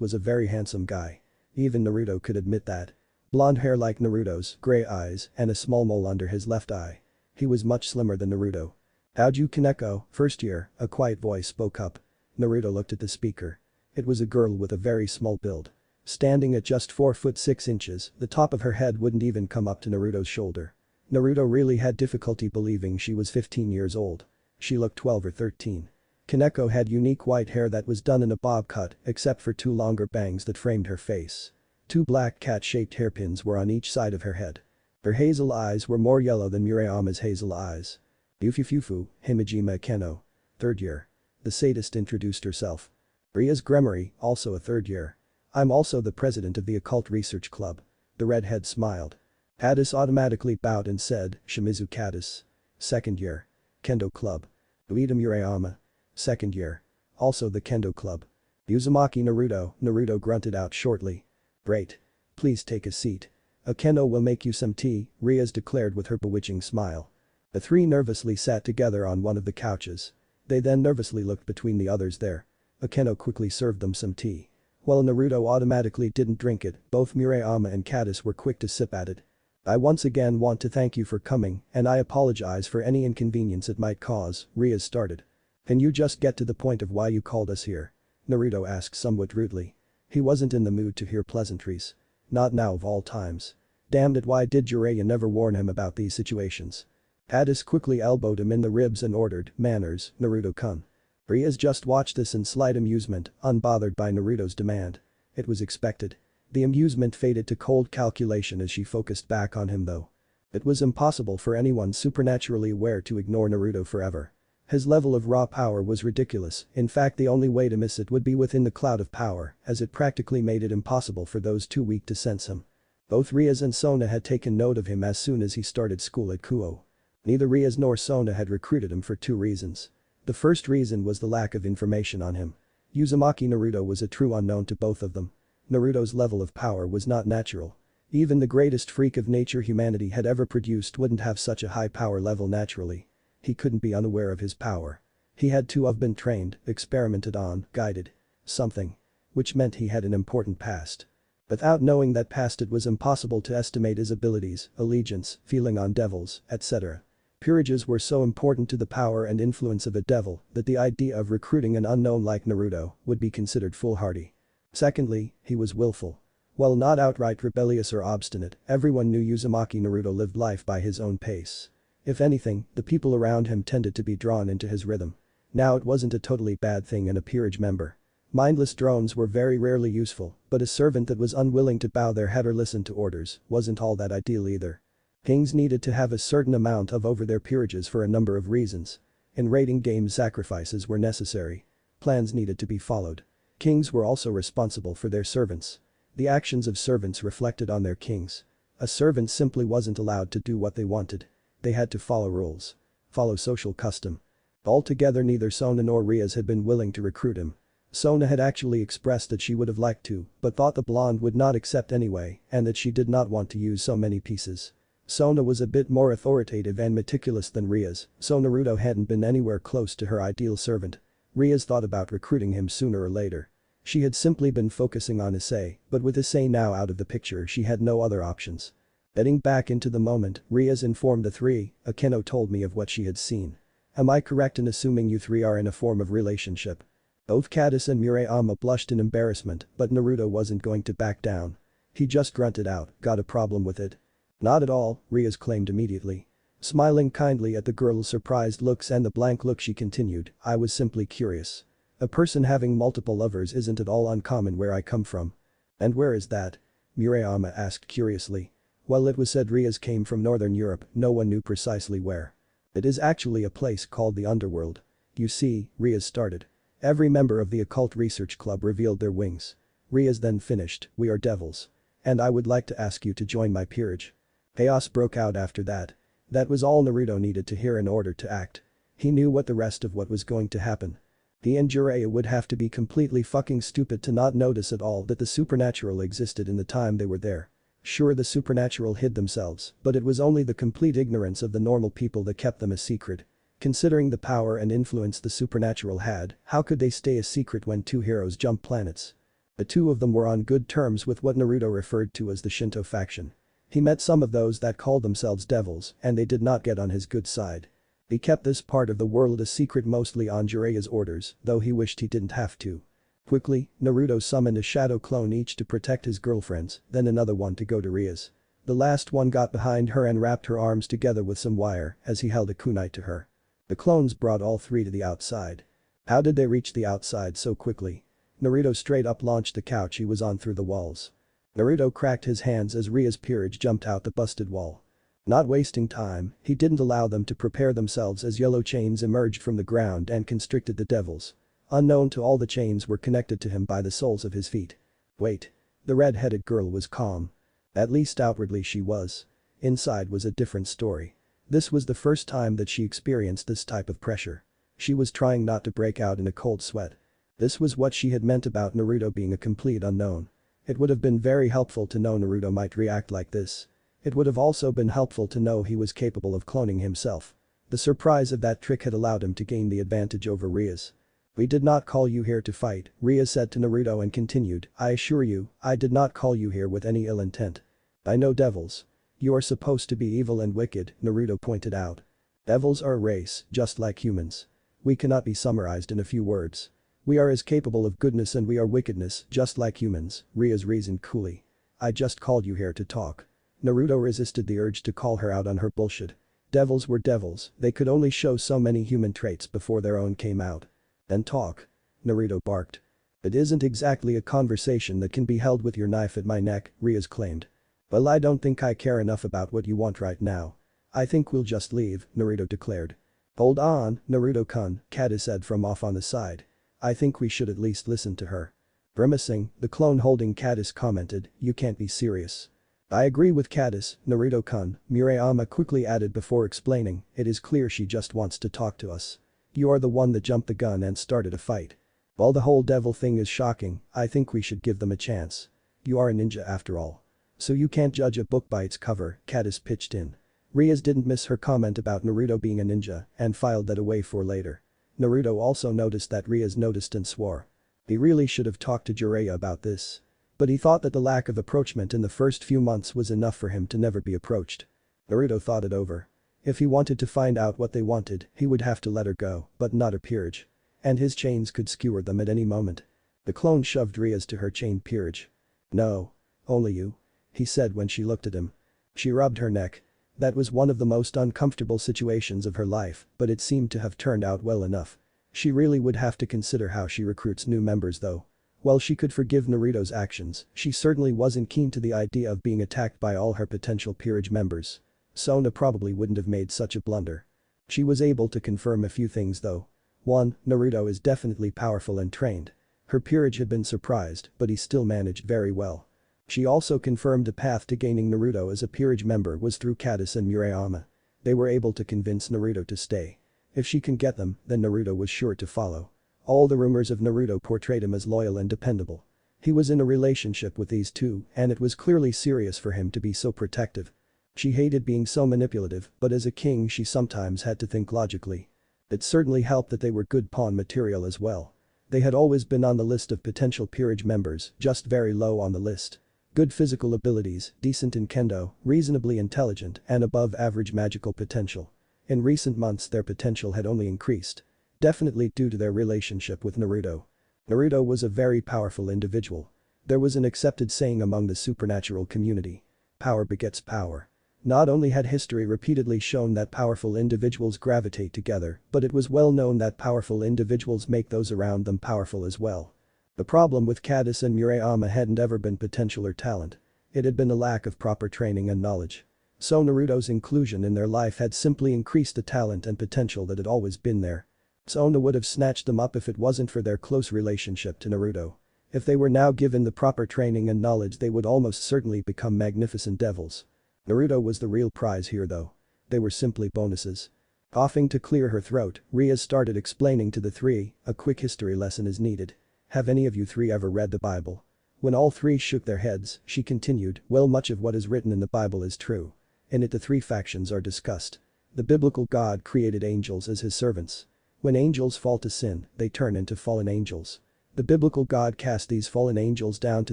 was a very handsome guy. Even Naruto could admit that. Blonde hair like Naruto's, gray eyes, and a small mole under his left eye. He was much slimmer than Naruto." "How'd you Kaneko, first year," a quiet voice spoke up. Naruto looked at the speaker. It was a girl with a very small build. Standing at just 4 foot 6 inches, the top of her head wouldn't even come up to Naruto's shoulder. Naruto really had difficulty believing she was 15 years old. She looked 12 or 13. Kaneko had unique white hair that was done in a bob cut except for 2 longer bangs that framed her face. 2 black cat-shaped hairpins were on each side of her head. Her hazel eyes were more yellow than Murayama's hazel eyes. "Yufufufu, Himejima Keno. Third year." The sadist introduced herself. "Ria's Gremory, also a third year. I'm also the president of the Occult Research Club." The redhead smiled. Addis automatically bowed and said, "Shimizu Kaddis. Second year. Kendo Club." "Ueda Murayama. Second year. Also the Kendo Club." "Uzumaki Naruto," Naruto grunted out shortly. "Great. Please take a seat. Akeno will make you some tea," Riaz declared with her bewitching smile. The 3 nervously sat together on one of the couches. They then nervously looked between the others there. Akeno quickly served them some tea. While Naruto automatically didn't drink it, both Murayama and Kaddis were quick to sip at it. "I once again want to thank you for coming, and I apologize for any inconvenience it might cause," Riaz started. "Can you just get to the point of why you called us here?" Naruto asked somewhat rudely. He wasn't in the mood to hear pleasantries. Not now of all times. Damn it, why did Jiraiya never warn him about these situations? Addis quickly elbowed him in the ribs and ordered, "Manners, Naruto-kun." Riaz just watched this in slight amusement, unbothered by Naruto's demand. It was expected. The amusement faded to cold calculation as she focused back on him though. It was impossible for anyone supernaturally aware to ignore Naruto forever. His level of raw power was ridiculous, in fact the only way to miss it would be within the cloud of power, as it practically made it impossible for those too weak to sense him. Both Riaz and Sona had taken note of him as soon as he started school at Kuo. Neither Riaz nor Sona had recruited him for 2 reasons. The first reason was the lack of information on him. Uzumaki Naruto was a true unknown to both of them. Naruto's level of power was not natural. Even the greatest freak of nature humanity had ever produced wouldn't have such a high power level naturally. He couldn't be unaware of his power. He had to have been trained, experimented on, guided. Something. Which meant he had an important past. Without knowing that past it was impossible to estimate his abilities, allegiance, feeling on devils, etc. Peerages were so important to the power and influence of a devil that the idea of recruiting an unknown like Naruto would be considered foolhardy. Secondly, he was willful. While not outright rebellious or obstinate, everyone knew Uzumaki Naruto lived life by his own pace. If anything, the people around him tended to be drawn into his rhythm. Now it wasn't a totally bad thing in a peerage member. Mindless drones were very rarely useful, but a servant that was unwilling to bow their head or listen to orders wasn't all that ideal either. Kings needed to have a certain amount of over their peerages for a number of reasons. In raiding games, sacrifices were necessary. Plans needed to be followed. Kings were also responsible for their servants. The actions of servants reflected on their kings. A servant simply wasn't allowed to do what they wanted. They had to follow rules. Follow social custom. Altogether neither Sona nor Riaz had been willing to recruit him. Sona had actually expressed that she would have liked to, but thought the blonde would not accept anyway and that she did not want to use so many pieces. Sona was a bit more authoritative and meticulous than Riaz, so Naruto hadn't been anywhere close to her ideal servant. Riaz thought about recruiting him sooner or later. She had simply been focusing on Issei, but with Issei now out of the picture she had no other options. Getting back into the moment, Riaz informed the 3, "Akeno told me of what she had seen. Am I correct in assuming you 3 are in a form of relationship?" Both Kaddis and Murayama blushed in embarrassment, but Naruto wasn't going to back down. He just grunted out, "Got a problem with it?" "Not at all," Riaz claimed immediately. Smiling kindly at the girl's surprised looks and the blank look she continued, "I was simply curious. A person having multiple lovers isn't at all uncommon where I come from." "And where is that?" Murayama asked curiously. While it was said Riaz came from Northern Europe, no one knew precisely where. "It is actually a place called the Underworld. You see," Riaz started. Every member of the Occult Research Club revealed their wings. Riaz then finished, "We are devils. And I would like to ask you to join my peerage." Chaos broke out after that. That was all Naruto needed to hear in order to act. He knew what the rest of what was going to happen. He and Jiraiya would have to be completely fucking stupid to not notice at all that the supernatural existed in the time they were there. Sure, the supernatural hid themselves, but it was only the complete ignorance of the normal people that kept them a secret. Considering the power and influence the supernatural had, how could they stay a secret when two heroes jumped planets? The two of them were on good terms with what Naruto referred to as the Shinto faction. He met some of those that called themselves devils, and they did not get on his good side. He kept this part of the world a secret mostly on Jiraiya's orders, though he wished he didn't have to. Quickly, Naruto summoned a shadow clone each to protect his girlfriends, then another one to go to Ria's. The last one got behind her and wrapped her arms together with some wire as he held a kunai to her. The clones brought all three to the outside. How did they reach the outside so quickly? Naruto straight up launched the couch he was on through the walls. Naruto cracked his hands as Ria's peerage jumped out the busted wall. Not wasting time, he didn't allow them to prepare themselves as yellow chains emerged from the ground and constricted the devils. Unknown to all, the chains were connected to him by the soles of his feet. Wait. The red-headed girl was calm. At least outwardly she was. Inside was a different story. This was the first time that she experienced this type of pressure. She was trying not to break out in a cold sweat. This was what she had meant about Naruto being a complete unknown. It would have been very helpful to know Naruto might react like this. It would have also been helpful to know he was capable of cloning himself. The surprise of that trick had allowed him to gain the advantage over Ria's. "We did not call you here to fight," Ria said to Naruto and continued, "I assure you, I did not call you here with any ill intent. I know devils. You are supposed to be evil and wicked," Naruto pointed out. "Devils are a race, just like humans. We cannot be summarized in a few words. We are as capable of goodness and we are wickedness, just like humans," Ria's reasoned coolly. "I just called you here to talk." Naruto resisted the urge to call her out on her bullshit. Devils were devils, they could only show so many human traits before their own came out. "Then talk," Naruto barked. "It isn't exactly a conversation that can be held with your knife at my neck," Ria's claimed. "Well, I don't think I care enough about what you want right now. I think we'll just leave," Naruto declared. "Hold on, Naruto-kun," Kata said from off on the side. "I think we should at least listen to her." Grimacing, the clone holding Katis commented, "You can't be serious." "I agree with Katis, Naruto-kun," Murayama quickly added before explaining, "It is clear she just wants to talk to us. You are the one that jumped the gun and started a fight. While the whole devil thing is shocking, I think we should give them a chance. You are a ninja after all. So you can't judge a book by its cover," Katis pitched in. Ria's didn't miss her comment about Naruto being a ninja and filed that away for later. Naruto also noticed that Ria's noticed and swore. He really should have talked to Jiraiya about this. But he thought that the lack of approachment in the first few months was enough for him to never be approached. Naruto thought it over. If he wanted to find out what they wanted, he would have to let her go, but not her peerage. And his chains could skewer them at any moment. The clone shoved Ria's to her chained peerage. "No. Only you," he said when she looked at him. She rubbed her neck. That was one of the most uncomfortable situations of her life, but it seemed to have turned out well enough. She really would have to consider how she recruits new members though. While she could forgive Naruto's actions, she certainly wasn't keen to the idea of being attacked by all her potential peerage members. Sona probably wouldn't have made such a blunder. She was able to confirm a few things though. 1. Naruto is definitely powerful and trained. Her peerage had been surprised, but he still managed very well. She also confirmed the path to gaining Naruto as a peerage member was through Katis and Murayama. They were able to convince Naruto to stay. If she can get them, then Naruto was sure to follow. All the rumors of Naruto portrayed him as loyal and dependable. He was in a relationship with these two, and it was clearly serious for him to be so protective. She hated being so manipulative, but as a king she sometimes had to think logically. It certainly helped that they were good pawn material as well. They had always been on the list of potential peerage members, just very low on the list. Good physical abilities, decent in kendo, reasonably intelligent, and above average magical potential. In recent months their potential had only increased. Definitely due to their relationship with Naruto. Naruto was a very powerful individual. There was an accepted saying among the supernatural community. Power begets power. Not only had history repeatedly shown that powerful individuals gravitate together, but it was well known that powerful individuals make those around them powerful as well. The problem with Katis and Murayama hadn't ever been potential or talent. It had been a lack of proper training and knowledge. So Naruto's inclusion in their life had simply increased the talent and potential that had always been there. Sona would have snatched them up if it wasn't for their close relationship to Naruto. If they were now given the proper training and knowledge they would almost certainly become magnificent devils. Naruto was the real prize here though. They were simply bonuses. Coughing to clear her throat, Ria started explaining to the three, a quick history lesson is needed. Have any of you three ever read the Bible? When all three shook their heads, she continued, well, much of what is written in the Bible is true. In it the three factions are discussed. The biblical God created angels as his servants. When angels fall to sin, they turn into fallen angels. The biblical God cast these fallen angels down to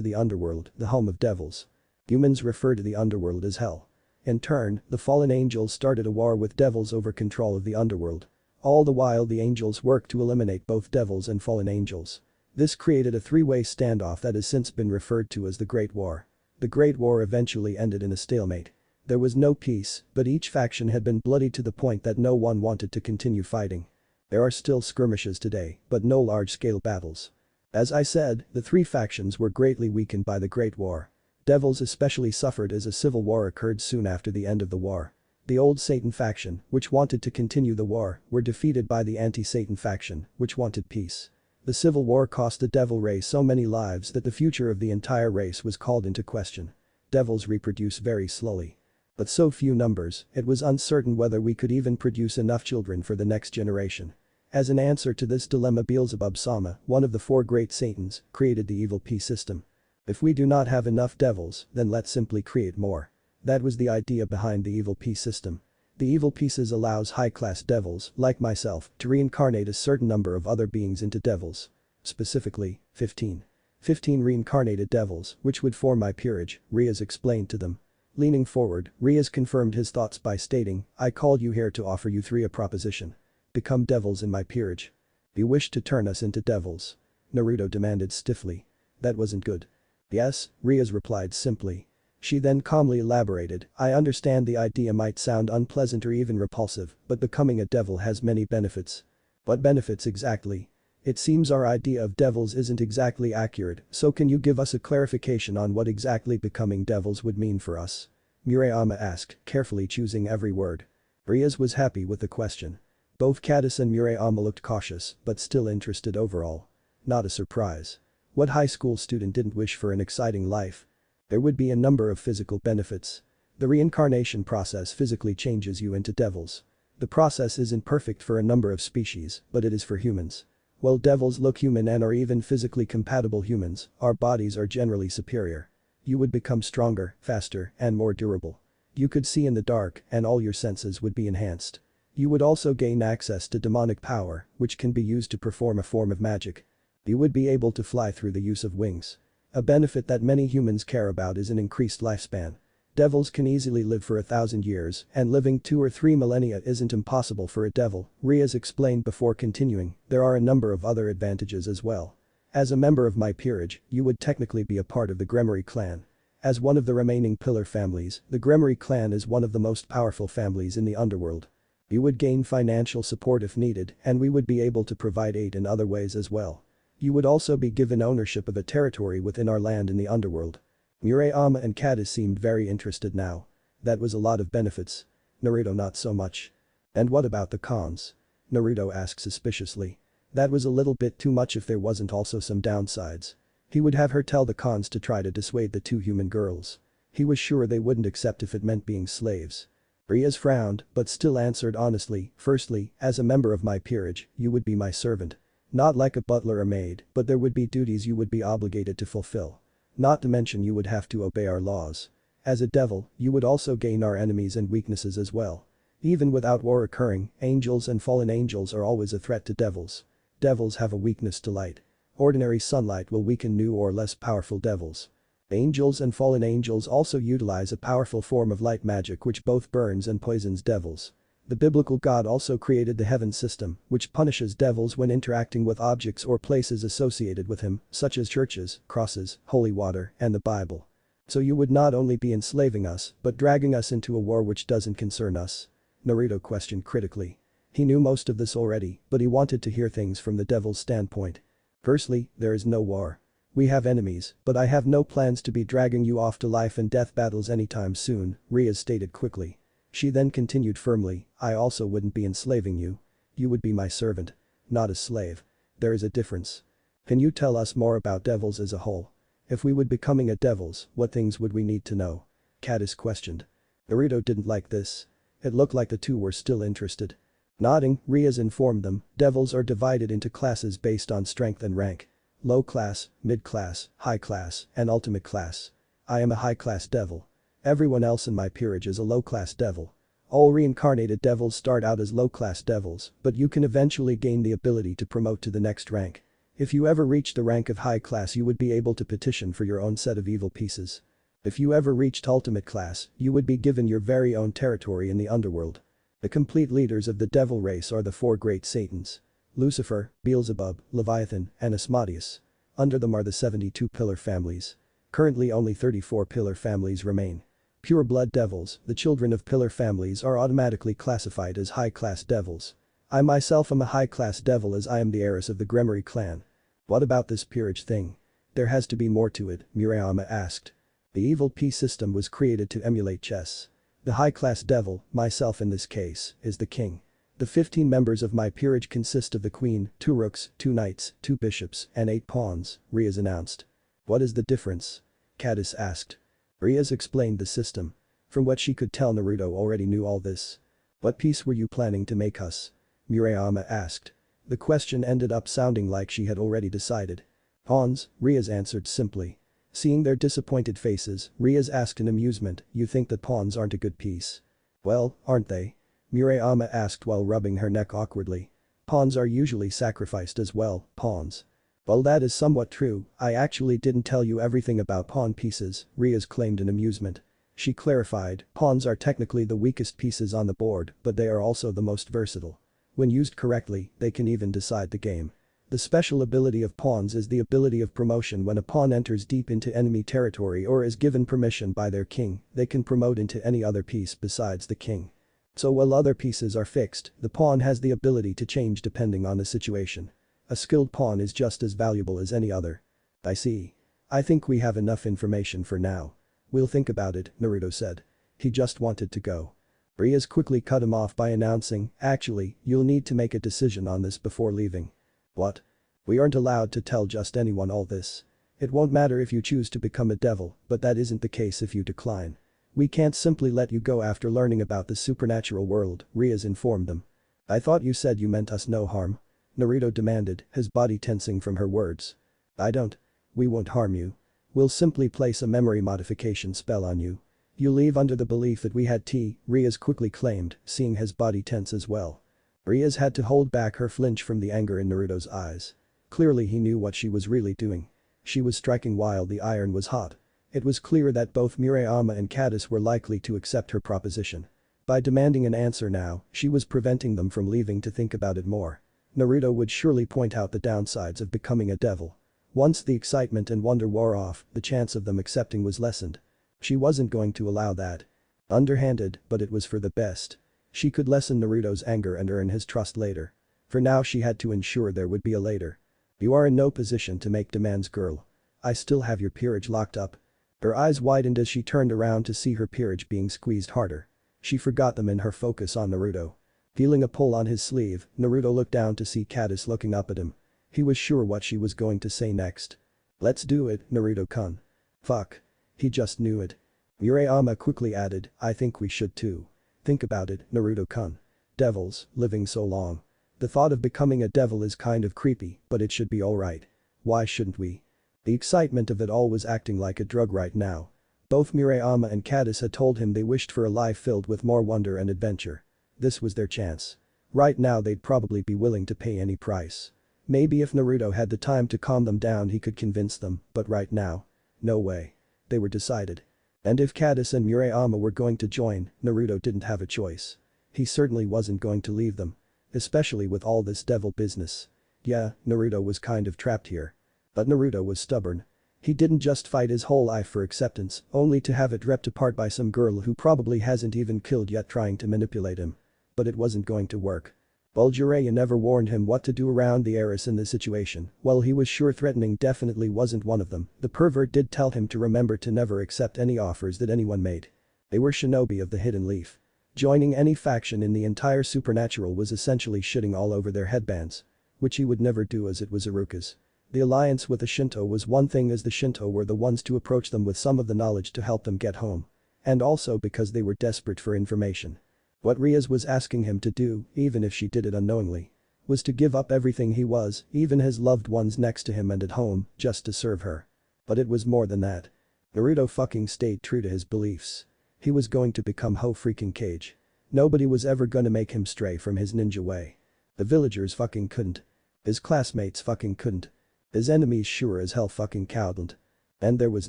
the underworld, the home of devils. Humans refer to the underworld as hell. In turn, the fallen angels started a war with devils over control of the underworld. All the while the angels worked to eliminate both devils and fallen angels. This created a three-way standoff that has since been referred to as the Great War. The Great War eventually ended in a stalemate. There was no peace, but each faction had been bloodied to the point that no one wanted to continue fighting. There are still skirmishes today, but no large-scale battles. As I said, the three factions were greatly weakened by the Great War. Devils especially suffered as a civil war occurred soon after the end of the war. The old Satan faction, which wanted to continue the war, were defeated by the anti-Satan faction, which wanted peace. The civil war cost the devil race so many lives that the future of the entire race was called into question. Devils reproduce very slowly. But so few numbers, it was uncertain whether we could even produce enough children for the next generation. As an answer to this dilemma, Beelzebub Sama, one of the four great Satans, created the evil peace system. If we do not have enough devils, then let's simply create more. That was the idea behind the evil peace system. The evil pieces allows high-class devils, like myself, to reincarnate a certain number of other beings into devils. Specifically, 15. 15 reincarnated devils, which would form my peerage, Riaz explained to them. Leaning forward, Riaz confirmed his thoughts by stating, I called you here to offer you three a proposition. Become devils in my peerage. You wish to turn us into devils? Naruto demanded stiffly. That wasn't good. Yes, Riaz replied simply. She then calmly elaborated, I understand the idea might sound unpleasant or even repulsive, but becoming a devil has many benefits. What benefits exactly? It seems our idea of devils isn't exactly accurate, so can you give us a clarification on what exactly becoming devils would mean for us? Murayama asked, carefully choosing every word. Riaz was happy with the question. Both Caddis and Murayama looked cautious, but still interested overall. Not a surprise. What high school student didn't wish for an exciting life? There would be a number of physical benefits. The reincarnation process physically changes you into devils. The process isn't perfect for a number of species, but it is for humans. While devils look human and are even physically compatible humans, our bodies are generally superior. You would become stronger, faster, and more durable. You could see in the dark, and all your senses would be enhanced. You would also gain access to demonic power, which can be used to perform a form of magic. You would be able to fly through the use of wings. A benefit that many humans care about is an increased lifespan. Devils can easily live for 1,000 years, and living 2 or 3 millennia isn't impossible for a devil, Riaz explained before continuing, there are a number of other advantages as well. As a member of my peerage, you would technically be a part of the Gremory clan. As one of the remaining pillar families, the Gremory clan is one of the most powerful families in the underworld. You would gain financial support if needed, and we would be able to provide aid in other ways as well. You would also be given ownership of a territory within our land in the underworld. Murayama and Caddis seemed very interested now. That was a lot of benefits. Naruto not so much. And what about the cons? Naruto asked suspiciously. That was a little bit too much if there wasn't also some downsides. He would have her tell the cons to try to dissuade the two human girls. He was sure they wouldn't accept if it meant being slaves. Riaz frowned, but still answered honestly, firstly, as a member of my peerage, you would be my servant. Not like a butler or maid, but there would be duties you would be obligated to fulfill. Not to mention you would have to obey our laws. As a devil, you would also gain our enemies and weaknesses as well. Even without war occurring, angels and fallen angels are always a threat to devils. Devils have a weakness to light. Ordinary sunlight will weaken new or less powerful devils. Angels and fallen angels also utilize a powerful form of light magic which both burns and poisons devils. The biblical God also created the heaven system, which punishes devils when interacting with objects or places associated with him, such as churches, crosses, holy water, and the Bible. So you would not only be enslaving us, but dragging us into a war which doesn't concern us? Naruto questioned critically. He knew most of this already, but he wanted to hear things from the devil's standpoint. Firstly, there is no war. We have enemies, but I have no plans to be dragging you off to life and death battles anytime soon, Riaz stated quickly. She then continued firmly, I also wouldn't be enslaving you. You would be my servant. Not a slave. There is a difference. Can you tell us more about devils as a whole? If we would becoming a devils, what things would we need to know? Caddis questioned. Naruto didn't like this. It looked like the two were still interested. Nodding, Riaz informed them, devils are divided into classes based on strength and rank. Low class, mid class, high class, and ultimate class. I am a high class devil. Everyone else in my peerage is a low class devil. All reincarnated devils start out as low class devils, but you can eventually gain the ability to promote to the next rank. If you ever reach the rank of high class, you would be able to petition for your own set of evil pieces. If you ever reached ultimate class, you would be given your very own territory in the underworld. The complete leaders of the devil race are the four great Satans: Lucifer, Beelzebub, Leviathan, and Asmodeus. Under them are the 72 pillar families. Currently only 34 pillar families remain. Pure blood devils, the children of pillar families, are automatically classified as high-class devils. I myself am a high-class devil as I am the heiress of the Gremory clan. What about this peerage thing? There has to be more to it, Murayama asked. The evil P system was created to emulate chess. The high-class devil, myself in this case, is the king. The 15 members of my peerage consist of the queen, 2 rooks, 2 knights, 2 bishops, and 8 pawns, Riaz announced. What is the difference? Cadis asked. Riaz explained the system. From what she could tell, Naruto already knew all this. What piece were you planning to make us? Murayama asked. The question ended up sounding like she had already decided. Pawns, Riaz answered simply. Seeing their disappointed faces, Riaz asked in amusement, you think that pawns aren't a good piece? Well, aren't they? Murayama asked while rubbing her neck awkwardly. Pawns are usually sacrificed as well, pawns. Well, that is somewhat true, I actually didn't tell you everything about pawn pieces, Riaz claimed in amusement. She clarified, pawns are technically the weakest pieces on the board, but they are also the most versatile. When used correctly, they can even decide the game. The special ability of pawns is the ability of promotion. When a pawn enters deep into enemy territory or is given permission by their king, they can promote into any other piece besides the king. So while other pieces are fixed, the pawn has the ability to change depending on the situation. A skilled pawn is just as valuable as any other. I see. I think we have enough information for now. We'll think about it, Naruto said. He just wanted to go. Riaz quickly cut him off by announcing, actually, you'll need to make a decision on this before leaving. What? We aren't allowed to tell just anyone all this. It won't matter if you choose to become a devil, but that isn't the case if you decline. We can't simply let you go after learning about the supernatural world, Riaz informed them. I thought you said you meant us no harm. Naruto demanded, his body tensing from her words. I don't. We won't harm you. We'll simply place a memory modification spell on you. You leave under the belief that we had tea, Riaz quickly claimed, seeing his body tense as well. Riaz had to hold back her flinch from the anger in Naruto's eyes. Clearly he knew what she was really doing. She was striking while the iron was hot. It was clear that both Murayama and Cadis were likely to accept her proposition. By demanding an answer now, she was preventing them from leaving to think about it more. Naruto would surely point out the downsides of becoming a devil. Once the excitement and wonder wore off, the chance of them accepting was lessened. She wasn't going to allow that. Underhanded, but it was for the best. She could lessen Naruto's anger and earn his trust later. For now she had to ensure there would be a later. You are in no position to make demands, girl. I still have your peerage locked up. Her eyes widened as she turned around to see her peerage being squeezed harder. She forgot them in her focus on Naruto. Feeling a pull on his sleeve, Naruto looked down to see Cadis looking up at him. He was sure what she was going to say next. Let's do it, Naruto-kun. Fuck. He just knew it. Murayama quickly added, I think we should too. Think about it, Naruto-kun. Devils, living so long. The thought of becoming a devil is kind of creepy, but it should be alright. Why shouldn't we? The excitement of it all was acting like a drug right now. Both Murayama and Cadis had told him they wished for a life filled with more wonder and adventure. This was their chance. Right now they'd probably be willing to pay any price. Maybe if Naruto had the time to calm them down he could convince them, but right now? No way. They were decided. And if Cadis and Murayama were going to join, Naruto didn't have a choice. He certainly wasn't going to leave them. Especially with all this devil business. Yeah, Naruto was kind of trapped here. But Naruto was stubborn. He didn't just fight his whole life for acceptance, only to have it ripped apart by some girl who probably hasn't even killed yet trying to manipulate him. But it wasn't going to work. Bulguraya never warned him what to do around the heiress in this situation. While he was sure threatening definitely wasn't one of them, the pervert did tell him to remember to never accept any offers that anyone made. They were shinobi of the Hidden Leaf. Joining any faction in the entire supernatural was essentially shitting all over their headbands. Which he would never do as it was Iruka's. The alliance with the Shinto was one thing as the Shinto were the ones to approach them with some of the knowledge to help them get home. And also because they were desperate for information. What Riaz was asking him to do, even if she did it unknowingly, was to give up everything he was, even his loved ones next to him and at home, just to serve her. But it was more than that. Naruto fucking stayed true to his beliefs. He was going to become Ho-freaking-Kage. Nobody was ever gonna make him stray from his ninja way. The villagers fucking couldn't. His classmates fucking couldn't. His enemies sure as hell fucking couldn't. And there was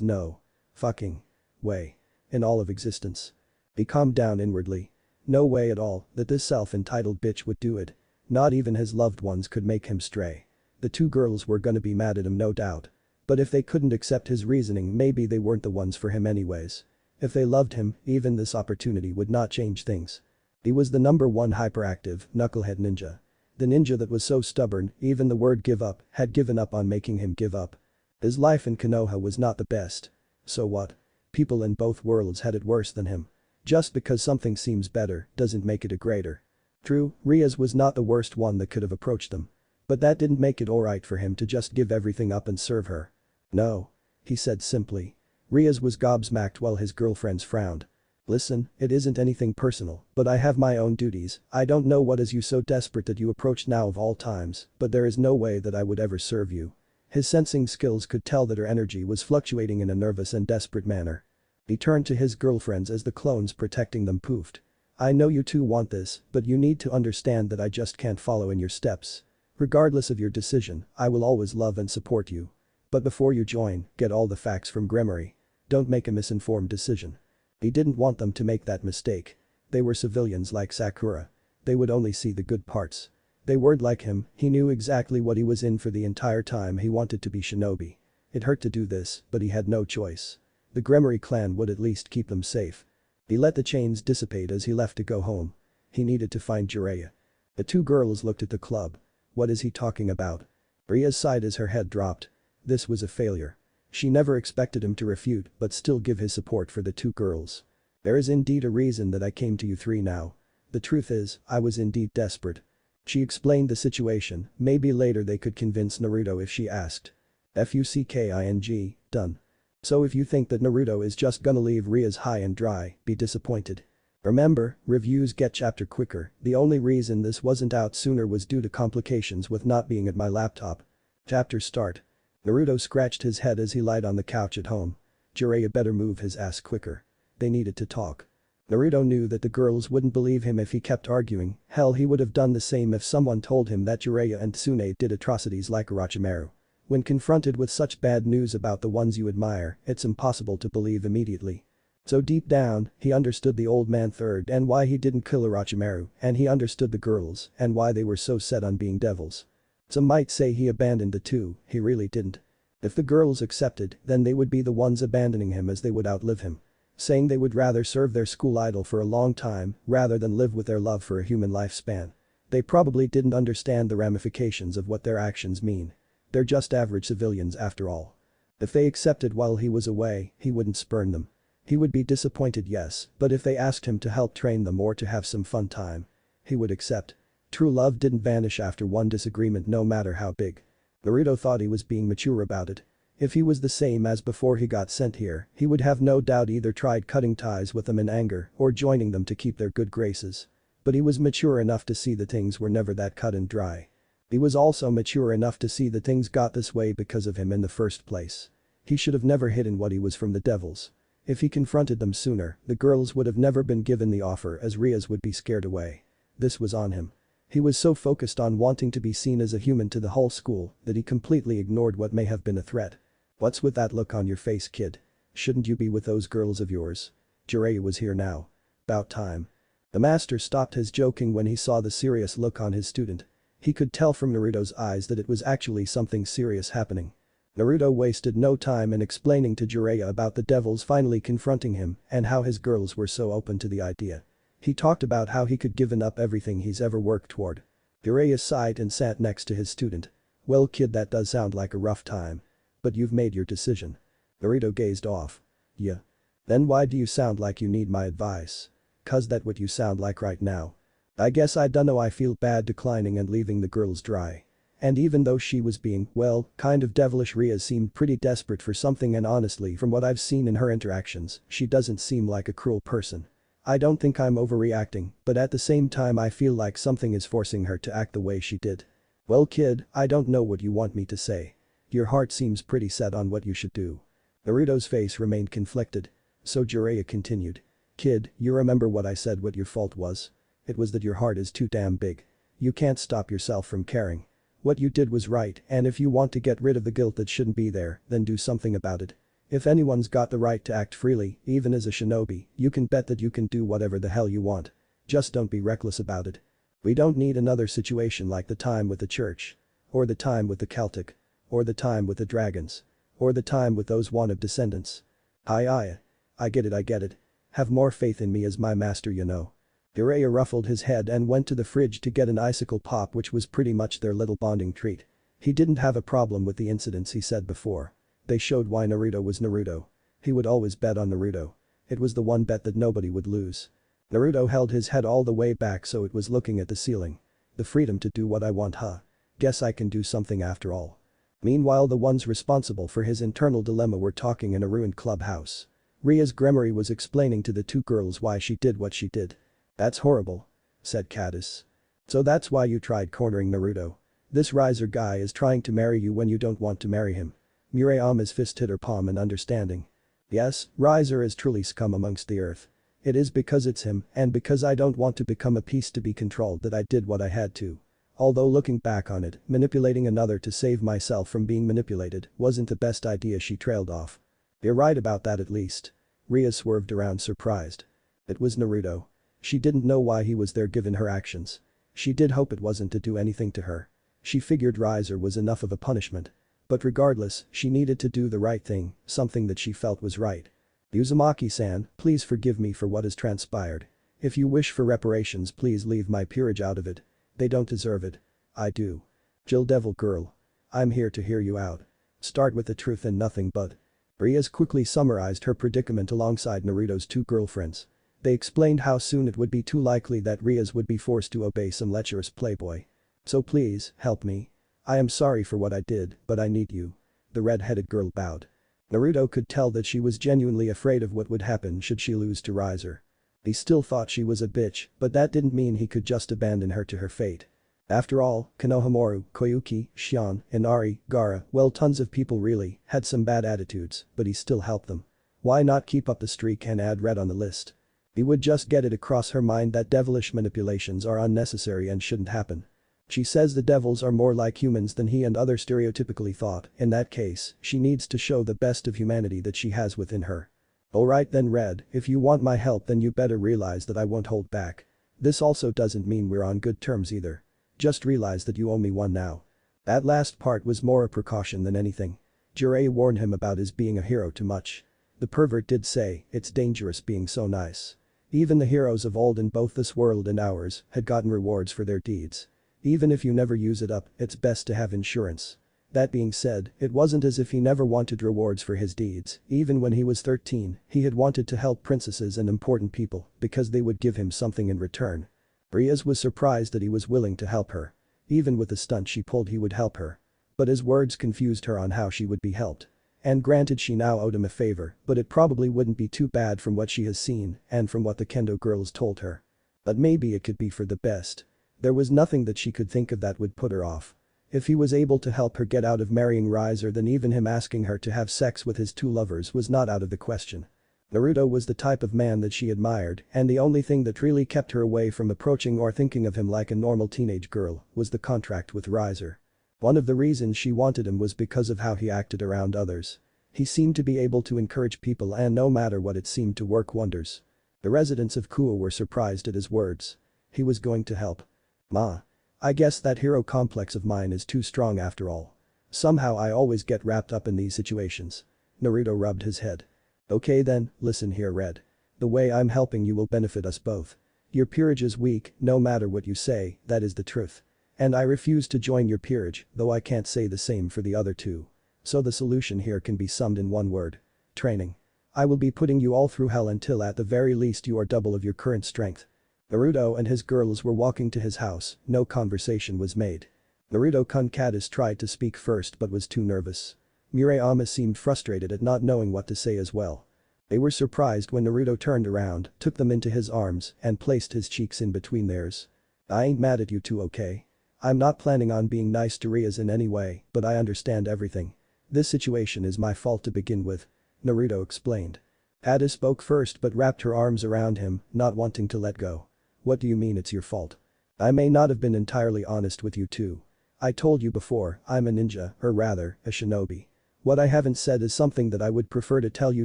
no fucking way in all of existence. He calmed down inwardly. No way at all that this self-entitled bitch would do it. Not even his loved ones could make him stray. The two girls were gonna be mad at him, no doubt. But if they couldn't accept his reasoning, maybe they weren't the ones for him anyways. If they loved him, even this opportunity would not change things. He was the #1 hyperactive, knucklehead ninja. The ninja that was so stubborn, even the word give up had given up on making him give up. His life in Konoha was not the best. So what? People in both worlds had it worse than him. Just because something seems better doesn't make it a greater. True, Riaz was not the worst one that could have approached them. But that didn't make it alright for him to just give everything up and serve her. No. He said simply. Riaz was gobsmacked while his girlfriends frowned. Listen, it isn't anything personal, but I have my own duties. I don't know what is you so desperate that you approached now of all times, but there is no way that I would ever serve you. His sensing skills could tell that her energy was fluctuating in a nervous and desperate manner. He turned to his girlfriends as the clones protecting them poofed. I know you two want this, but you need to understand that I just can't follow in your steps. Regardless of your decision, I will always love and support you. But before you join, get all the facts from Gremory. Don't make a misinformed decision. He didn't want them to make that mistake. They were civilians like Sakura. They would only see the good parts. They weren't like him, he knew exactly what he was in for the entire time he wanted to be shinobi. It hurt to do this, but he had no choice. The Gremory clan would at least keep them safe. He let the chains dissipate as he left to go home. He needed to find Jiraiya. The two girls looked at the club. What is he talking about? Riaz sighed as her head dropped. This was a failure. She never expected him to refute but still give his support for the two girls. There is indeed a reason that I came to you three now. The truth is, I was indeed desperate. She explained the situation, maybe later they could convince Naruto if she asked. Fucking, done. So if you think that Naruto is just gonna leave Riaz high and dry, be disappointed. Remember, reviews get chapter quicker, the only reason this wasn't out sooner was due to complications with not being at my laptop. Chapter start. Naruto scratched his head as he lied on the couch at home. Jiraiya better move his ass quicker. They needed to talk. Naruto knew that the girls wouldn't believe him if he kept arguing, hell he would have done the same if someone told him that Jiraiya and Tsunade did atrocities like Orochimaru. When confronted with such bad news about the ones you admire, it's impossible to believe immediately. So deep down, he understood the old man third and why he didn't kill Orochimaru, and he understood the girls and why they were so set on being devils. Some might say he abandoned the two, he really didn't. If the girls accepted, then they would be the ones abandoning him as they would outlive him. Saying they would rather serve their school idol for a long time rather than live with their love for a human lifespan. They probably didn't understand the ramifications of what their actions mean. They're just average civilians after all. If they accepted while he was away, he wouldn't spurn them. He would be disappointed, yes, but if they asked him to help train them or to have some fun time, he would accept. True love didn't vanish after one disagreement no matter how big. Naruto thought he was being mature about it. If he was the same as before he got sent here, he would have no doubt either tried cutting ties with them in anger or joining them to keep their good graces. But he was mature enough to see that things were never that cut and dry. He was also mature enough to see that things got this way because of him in the first place. He should have never hidden what he was from the devils. If he confronted them sooner, the girls would have never been given the offer as Riaz would be scared away. This was on him. He was so focused on wanting to be seen as a human to the whole school that he completely ignored what may have been a threat. What's with that look on your face, kid? Shouldn't you be with those girls of yours? Jiraiya was here now. About time. The master stopped his joking when he saw the serious look on his student. He could tell from Naruto's eyes that it was actually something serious happening. Naruto wasted no time in explaining to Jiraiya about the devils finally confronting him and how his girls were so open to the idea. He talked about how he could given up everything he's ever worked toward. Jiraiya sighed and sat next to his student. Well kid, that does sound like a rough time. But you've made your decision. Naruto gazed off. Yeah. Then why do you sound like you need my advice? 'Cause that what you sound like right now. I guess I dunno, I feel bad declining and leaving the girls dry. And even though she was being, well, kind of devilish, Riaz seemed pretty desperate for something, and honestly from what I've seen in her interactions, she doesn't seem like a cruel person. I don't think I'm overreacting, but at the same time I feel like something is forcing her to act the way she did. Well kid, I don't know what you want me to say. Your heart seems pretty set on what you should do. Naruto's face remained conflicted. So Jiraiya continued. Kid, you remember what I said what your fault was? It was that your heart is too damn big. You can't stop yourself from caring. What you did was right, and if you want to get rid of the guilt that shouldn't be there, then do something about it. If anyone's got the right to act freely, even as a shinobi, you can bet that you can do whatever the hell you want. Just don't be reckless about it. We don't need another situation like the time with the church. Or the time with the Celtic. Or the time with the dragons. Or the time with those one of descendants. Aye. I get it. Have more faith in me as my master you know. Jiraiya ruffled his head and went to the fridge to get an icicle pop which was pretty much their little bonding treat. He didn't have a problem with the incidents he said before. They showed why Naruto was Naruto. He would always bet on Naruto. It was the one bet that nobody would lose. Naruto held his head all the way back so it was looking at the ceiling. The freedom to do what I want huh? Guess I can do something after all. Meanwhile the ones responsible for his internal dilemma were talking in a ruined clubhouse. Ria's Gremory was explaining to the two girls why she did what she did. That's horrible. Said Caddis. So that's why you tried cornering Naruto. This Riser guy is trying to marry you when you don't want to marry him. Murayama's fist hit her palm in understanding. Yes, Riser is truly scum amongst the earth. It is because it's him and because I don't want to become a piece to be controlled that I did what I had to. Although looking back on it, manipulating another to save myself from being manipulated wasn't the best idea she trailed off. You're right about that at least. Ria swerved around surprised. It was Naruto. She didn't know why he was there given her actions. She did hope it wasn't to do anything to her. She figured Riser was enough of a punishment. But regardless, she needed to do the right thing, something that she felt was right. Uzumaki-san, please forgive me for what has transpired. If you wish for reparations please leave my peerage out of it. They don't deserve it. I do. Jill Devil Girl. I'm here to hear you out. Start with the truth and nothing but. Rias quickly summarized her predicament alongside Naruto's two girlfriends. They explained how soon it would be too likely that Rias would be forced to obey some lecherous playboy. So please, help me. I am sorry for what I did, but I need you. The red-headed girl bowed. Naruto could tell that she was genuinely afraid of what would happen should she lose to Riser. He still thought she was a bitch, but that didn't mean he could just abandon her to her fate. After all, Konohamaru, Koyuki, Shion, Inari, Gaara, well tons of people really, had some bad attitudes, but he still helped them. Why not keep up the streak and add Red on the list? He would just get it across her mind that devilish manipulations are unnecessary and shouldn't happen. She says the devils are more like humans than he and others stereotypically thought, in that case, she needs to show the best of humanity that she has within her. Alright then Red, if you want my help then you better realize that I won't hold back. This also doesn't mean we're on good terms either. Just realize that you owe me one now. That last part was more a precaution than anything. Jiraiya warned him about his being a hero too much. The pervert did say, it's dangerous being so nice. Even the heroes of old in both this world and ours had gotten rewards for their deeds. Even if you never use it up, it's best to have insurance. That being said, it wasn't as if he never wanted rewards for his deeds. Even when he was 13, he had wanted to help princesses and important people because they would give him something in return. Rias was surprised that he was willing to help her. Even with the stunt she pulled he would help her. But his words confused her on how she would be helped. And granted she now owed him a favor, but it probably wouldn't be too bad from what she has seen and from what the kendo girls told her. But maybe it could be for the best. There was nothing that she could think of that would put her off. If he was able to help her get out of marrying Riser then even him asking her to have sex with his two lovers was not out of the question. Naruto was the type of man that she admired and the only thing that really kept her away from approaching or thinking of him like a normal teenage girl was the contract with Riser. One of the reasons she wanted him was because of how he acted around others. He seemed to be able to encourage people and no matter what it seemed to work wonders. The residents of Kuo were surprised at his words. He was going to help. Ma. I guess that hero complex of mine is too strong after all. Somehow I always get wrapped up in these situations. Naruto rubbed his head. Okay then, listen here Red. The way I'm helping you will benefit us both. Your peerage is weak, no matter what you say, that is the truth. And I refuse to join your peerage, though I can't say the same for the other two. So the solution here can be summed in one word. Training. I will be putting you all through hell until at the very least you are double of your current strength. Naruto and his girls were walking to his house, no conversation was made. Naruto-kun Caddis tried to speak first but was too nervous. Murayama seemed frustrated at not knowing what to say as well. They were surprised when Naruto turned around, took them into his arms, and placed his cheeks in between theirs. I ain't mad at you two, okay? I'm not planning on being nice to Rias in any way, but I understand everything. This situation is my fault to begin with. Naruto explained. Ada spoke first but wrapped her arms around him, not wanting to let go. What do you mean it's your fault? I may not have been entirely honest with you too. I told you before, I'm a ninja, or rather, a shinobi. What I haven't said is something that I would prefer to tell you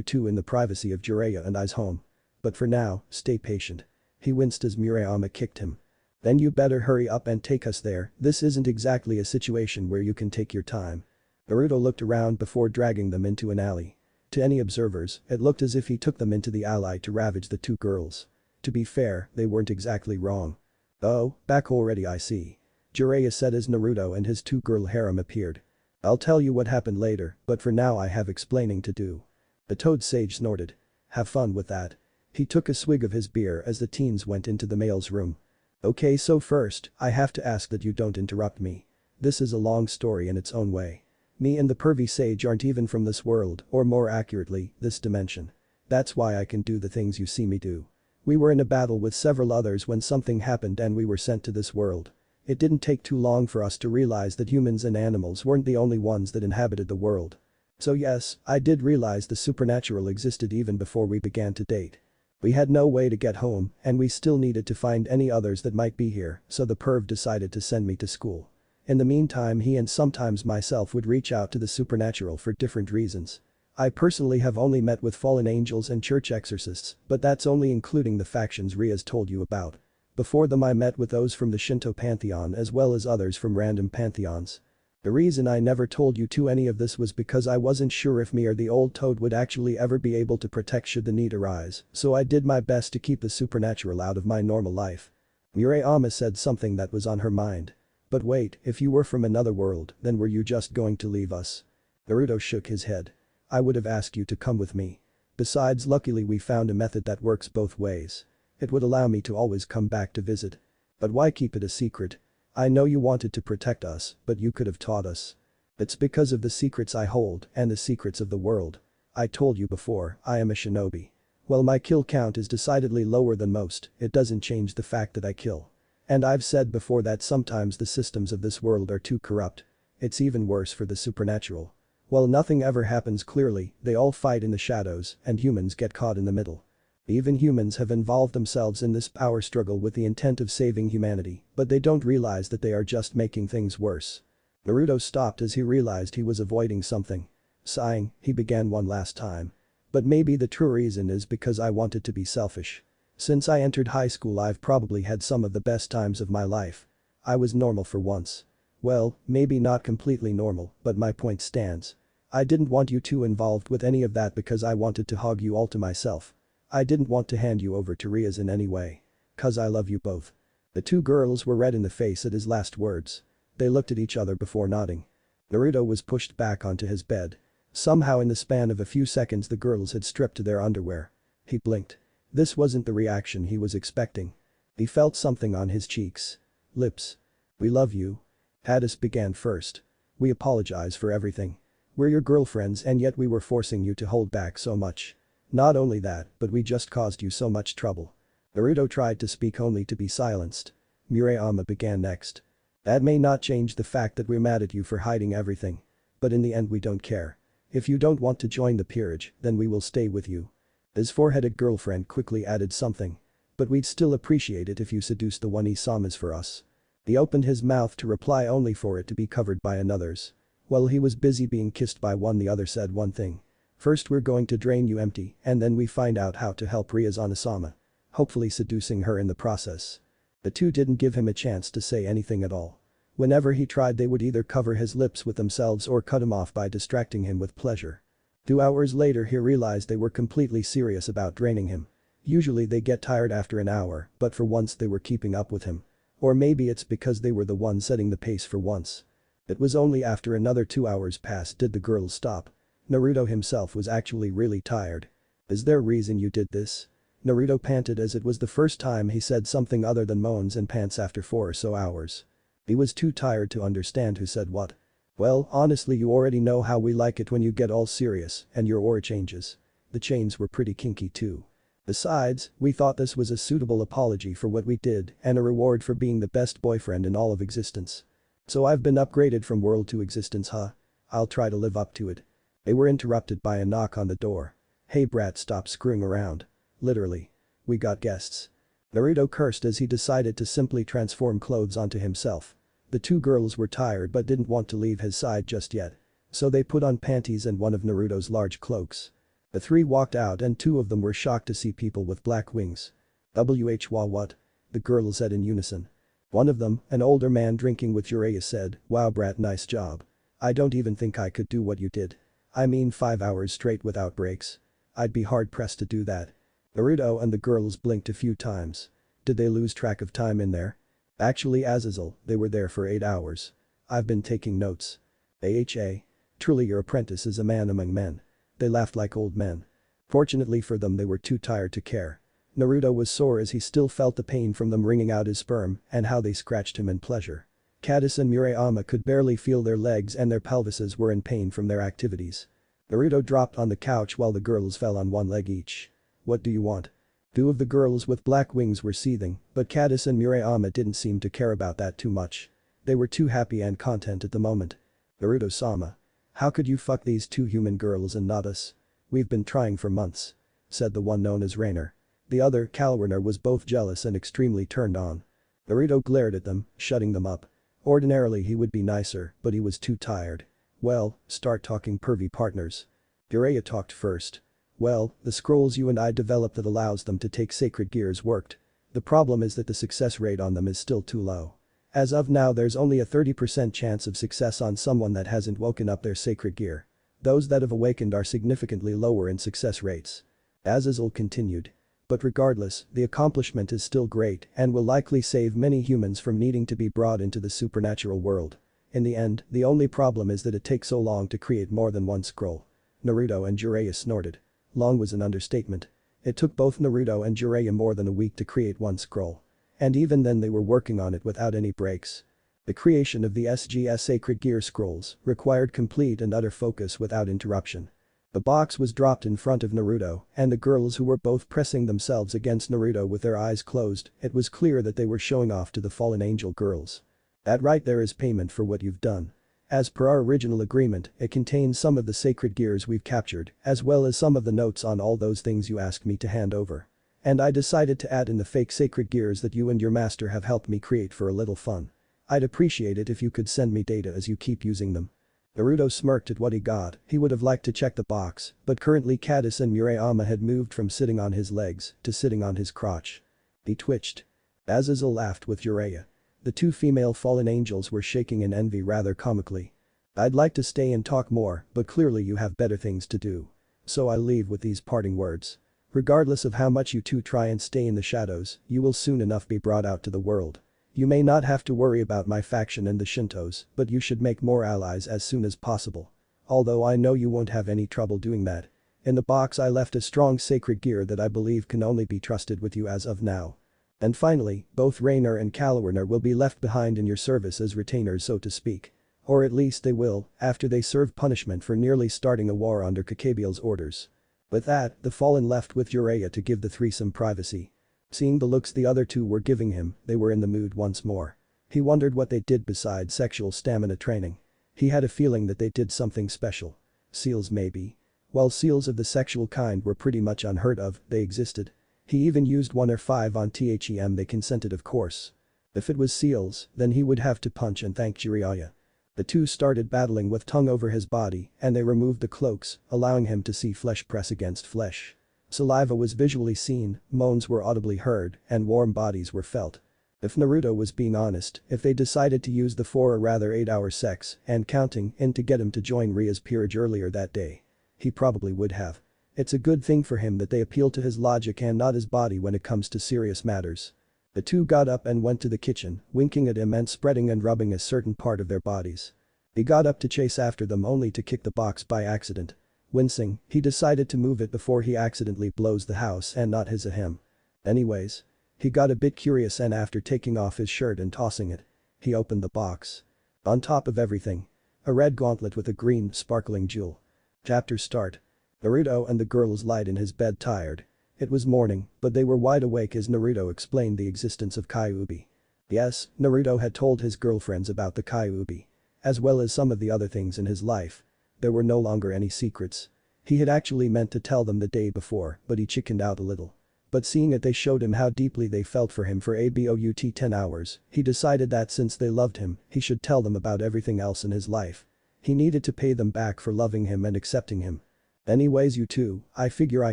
two in the privacy of Jiraiya and I's home. But for now, stay patient. He winced as Murayama kicked him. Then you better hurry up and take us there, this isn't exactly a situation where you can take your time. Naruto looked around before dragging them into an alley. To any observers, it looked as if he took them into the alley to ravage the two girls. To be fair, they weren't exactly wrong. Oh, back already I see. Jiraiya said as Naruto and his two-girl harem appeared. I'll tell you what happened later, but for now I have explaining to do. The Toad Sage snorted. Have fun with that. He took a swig of his beer as the teens went into the male's room. Okay, so first, I have to ask that you don't interrupt me. This is a long story in its own way. Me and the pervy sage aren't even from this world, or more accurately, this dimension. That's why I can do the things you see me do. We were in a battle with several others when something happened and we were sent to this world. It didn't take too long for us to realize that humans and animals weren't the only ones that inhabited the world. So yes, I did realize the supernatural existed even before we began to date. We had no way to get home, and we still needed to find any others that might be here, so the perv decided to send me to school. In the meantime he and sometimes myself would reach out to the supernatural for different reasons. I personally have only met with fallen angels and church exorcists, but that's only including the factions Rias told you about. Before them I met with those from the Shinto pantheon as well as others from random pantheons. The reason I never told you to any of this was because I wasn't sure if me or the old toad would actually ever be able to protect should the need arise, so I did my best to keep the supernatural out of my normal life. Murayama said something that was on her mind. But wait, if you were from another world, then were you just going to leave us? Naruto shook his head. I would have asked you to come with me. Besides, luckily we found a method that works both ways. It would allow me to always come back to visit. But why keep it a secret? I know you wanted to protect us, but you could have taught us. It's because of the secrets I hold and the secrets of the world. I told you before, I am a shinobi. While my kill count is decidedly lower than most, it doesn't change the fact that I kill. And I've said before that sometimes the systems of this world are too corrupt. It's even worse for the supernatural. While nothing ever happens clearly, they all fight in the shadows and humans get caught in the middle. Even humans have involved themselves in this power struggle with the intent of saving humanity, but they don't realize that they are just making things worse. Naruto stopped as he realized he was avoiding something. Sighing, he began one last time. But maybe the true reason is because I wanted to be selfish. Since I entered high school I've probably had some of the best times of my life. I was normal for once. Well, maybe not completely normal, but my point stands. I didn't want you two involved with any of that because I wanted to hog you all to myself. I didn't want to hand you over to Rias in any way. 'Cause I love you both. The two girls were red in the face at his last words. They looked at each other before nodding. Naruto was pushed back onto his bed. Somehow in the span of a few seconds the girls had stripped to their underwear. He blinked. This wasn't the reaction he was expecting. He felt something on his cheeks. Lips. We love you. Hades began first. We apologize for everything. We're your girlfriends and yet we were forcing you to hold back so much. Not only that, but we just caused you so much trouble. Naruto tried to speak only to be silenced. Murayama began next. That may not change the fact that we're mad at you for hiding everything. But in the end we don't care. If you don't want to join the peerage, then we will stay with you. His foreheaded girlfriend quickly added something. But we'd still appreciate it if you seduced the one Isamas for us. He opened his mouth to reply only for it to be covered by another's. While he was busy being kissed by one the other said one thing. First we're going to drain you empty and then we find out how to help Rias Onasama. Hopefully seducing her in the process. The two didn't give him a chance to say anything at all. Whenever he tried they would either cover his lips with themselves or cut him off by distracting him with pleasure. 2 hours later he realized they were completely serious about draining him. Usually they get tired after an hour, but for once they were keeping up with him. Or maybe it's because they were the ones setting the pace for once. It was only after another 2 hours passed did the girls stop. Naruto himself was actually really tired. Is there a reason you did this? Naruto panted as it was the first time he said something other than moans and pants after 4 or so hours. He was too tired to understand who said what. Well, honestly you already know how we like it when you get all serious and your aura changes. The chains were pretty kinky too. Besides, we thought this was a suitable apology for what we did and a reward for being the best boyfriend in all of existence. So I've been upgraded from world to existence, huh? I'll try to live up to it. They were interrupted by a knock on the door. Hey brat, stop screwing around. Literally. We got guests. Naruto cursed as he decided to simply transform clothes onto himself. The two girls were tired but didn't want to leave his side just yet. So they put on panties and one of Naruto's large cloaks. The three walked out and two of them were shocked to see people with black wings. What? The girls said in unison. One of them, an older man drinking with Jiraiya, said, "Wow brat, nice job. I don't even think I could do what you did. I mean 5 hours straight without breaks. I'd be hard pressed to do that." Naruto and the girls blinked a few times. Did they lose track of time in there? Actually Azazel, they were there for 8 hours. I've been taking notes. AHA. Truly your apprentice is a man among men. They laughed like old men. Fortunately for them they were too tired to care. Naruto was sore as he still felt the pain from them wringing out his sperm and how they scratched him in pleasure. Cadis and Murayama could barely feel their legs and their pelvises were in pain from their activities. Naruto dropped on the couch while the girls fell on one leg each. What do you want? Two of the girls with black wings were seething, but Cadis and Murayama didn't seem to care about that too much. They were too happy and content at the moment. Naruto-sama. How could you fuck these two human girls and not us? We've been trying for months. Said the one known as Rainer. The other, Kalwerner, was both jealous and extremely turned on. Naruto glared at them, shutting them up. Ordinarily he would be nicer, but he was too tired. Well, start talking pervy partners. Jiraiya talked first. Well, the scrolls you and I developed that allows them to take sacred gears worked. The problem is that the success rate on them is still too low. As of now there's only a 30% chance of success on someone that hasn't woken up their sacred gear. Those that have awakened are significantly lower in success rates. Azazel continued. But regardless, the accomplishment is still great and will likely save many humans from needing to be brought into the supernatural world. In the end, the only problem is that it takes so long to create more than one scroll. Naruto and Jiraiya snorted. Long was an understatement. It took both Naruto and Jiraiya more than a week to create one scroll. And even then they were working on it without any breaks. The creation of the SGS Sacred Gear scrolls required complete and utter focus without interruption. The box was dropped in front of Naruto and the girls who were both pressing themselves against Naruto with their eyes closed. It was clear that they were showing off to the fallen angel girls. That right there is payment for what you've done. As per our original agreement, it contains some of the sacred gears we've captured, as well as some of the notes on all those things you asked me to hand over. And I decided to add in the fake sacred gears that you and your master have helped me create for a little fun. I'd appreciate it if you could send me data as you keep using them. Naruto smirked at what he got. He would have liked to check the box, but currently Cadis and Murayama had moved from sitting on his legs to sitting on his crotch. He twitched. Azazel laughed with Jiraiya. The two female fallen angels were shaking in envy rather comically. I'd like to stay and talk more, but clearly you have better things to do. So I leave with these parting words. Regardless of how much you two try and stay in the shadows, you will soon enough be brought out to the world. You may not have to worry about my faction and the Shintos, but you should make more allies as soon as possible. Although I know you won't have any trouble doing that. In the box I left a strong sacred gear that I believe can only be trusted with you as of now. And finally, both Rainer and Kalwerner will be left behind in your service as retainers, so to speak. Or at least they will, after they serve punishment for nearly starting a war under Kakabiel's orders. With that, the Fallen left with Jiraiya to give the threesome privacy. Seeing the looks the other two were giving him, they were in the mood once more. He wondered what they did besides sexual stamina training. He had a feeling that they did something special. Seals maybe. While seals of the sexual kind were pretty much unheard of, they existed. He even used 1 or 5 on them. They consented, of course. If it was seals, then he would have to punch and thank Jiraiya. The two started battling with tongue over his body and they removed the cloaks, allowing him to see flesh press against flesh. Saliva was visually seen, moans were audibly heard, and warm bodies were felt. If Naruto was being honest, if they decided to use the 4 or rather 8-hour sex and counting in to get him to join Ria's peerage earlier that day, he probably would have. It's a good thing for him that they appeal to his logic and not his body when it comes to serious matters. The two got up and went to the kitchen, winking at him and spreading and rubbing a certain part of their bodies. He got up to chase after them only to kick the box by accident. Wincing, he decided to move it before he accidentally blows the house and not his him. Anyways. He got a bit curious and after taking off his shirt and tossing it, he opened the box. On top of everything, a red gauntlet with a green, sparkling jewel. Chapter start. Naruto and the girls lied in his bed tired. It was morning, but they were wide awake as Naruto explained the existence of Kyuubi. Yes, Naruto had told his girlfriends about the Kyuubi. As well as some of the other things in his life. There were no longer any secrets. He had actually meant to tell them the day before, but he chickened out a little. But seeing it they showed him how deeply they felt for him for about 10 hours, he decided that since they loved him, he should tell them about everything else in his life. He needed to pay them back for loving him and accepting him. Anyways you two, I figure I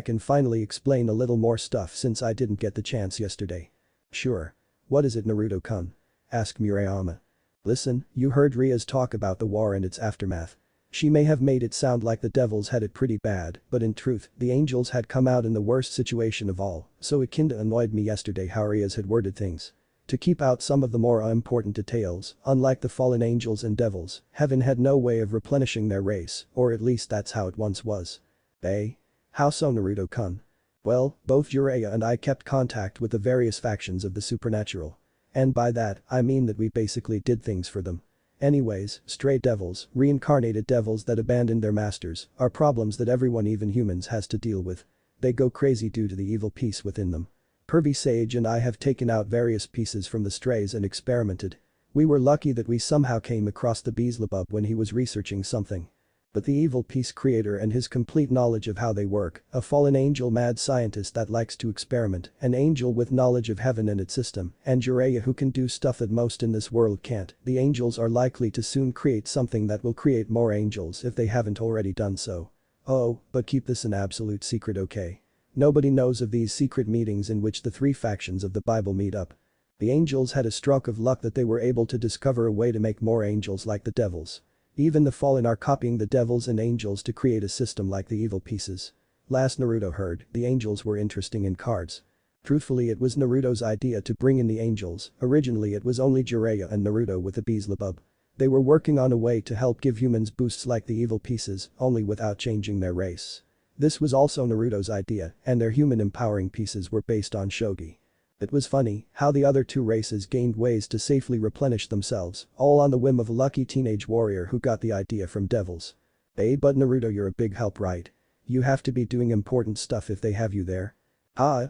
can finally explain a little more stuff since I didn't get the chance yesterday. Sure. What is it Naruto-kun? Asked Murayama. Listen, you heard Ria's talk about the war and its aftermath. She may have made it sound like the devils had it pretty bad, but in truth, the angels had come out in the worst situation of all, so it kinda annoyed me yesterday how Ria's had worded things. To keep out some of the more important details, unlike the fallen angels and devils, heaven had no way of replenishing their race, or at least that's how it once was. Eh? How so Naruto-kun? Well, both Jiraiya and I kept contact with the various factions of the supernatural. And by that, I mean that we basically did things for them. Anyways, stray devils, reincarnated devils that abandoned their masters, are problems that everyone even humans has to deal with. They go crazy due to the evil piece within them. Pervy Sage and I have taken out various pieces from the strays and experimented. We were lucky that we somehow came across the Beelzebub when he was researching something. But the evil piece creator and his complete knowledge of how they work, a fallen angel mad scientist that likes to experiment, an angel with knowledge of heaven and its system, and Jiraiya who can do stuff that most in this world can't, the angels are likely to soon create something that will create more angels if they haven't already done so. Oh, but keep this an absolute secret okay? Nobody knows of these secret meetings in which the three factions of the Bible meet up. The angels had a stroke of luck that they were able to discover a way to make more angels like the devils. Even the fallen are copying the devils and angels to create a system like the evil pieces. Last Naruto heard, the angels were interesting in cards. Truthfully it was Naruto's idea to bring in the angels, originally it was only Jiraiya and Naruto with the Beelzebub. They were working on a way to help give humans boosts like the evil pieces, only without changing their race. This was also Naruto's idea, and their human empowering pieces were based on shogi. It was funny how the other two races gained ways to safely replenish themselves, all on the whim of a lucky teenage warrior who got the idea from devils. But Naruto you're a big help right? You have to be doing important stuff if they have you there.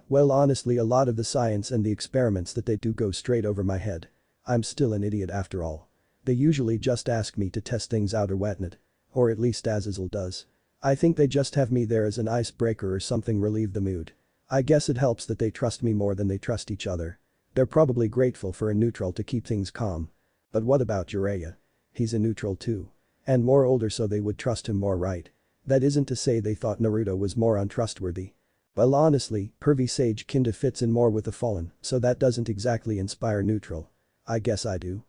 Well honestly a lot of the science and the experiments that they do go straight over my head. I'm still an idiot after all. They usually just ask me to test things out or whatnot. Or at least Azazel does. I think they just have me there as an icebreaker or something relieve the mood. I guess it helps that they trust me more than they trust each other. They're probably grateful for a neutral to keep things calm. But what about Jiraiya? He's a neutral too. And more older so they would trust him more right. That isn't to say they thought Naruto was more untrustworthy. Well honestly, Pervy Sage kinda fits in more with the fallen, so that doesn't exactly inspire neutral. I guess I do.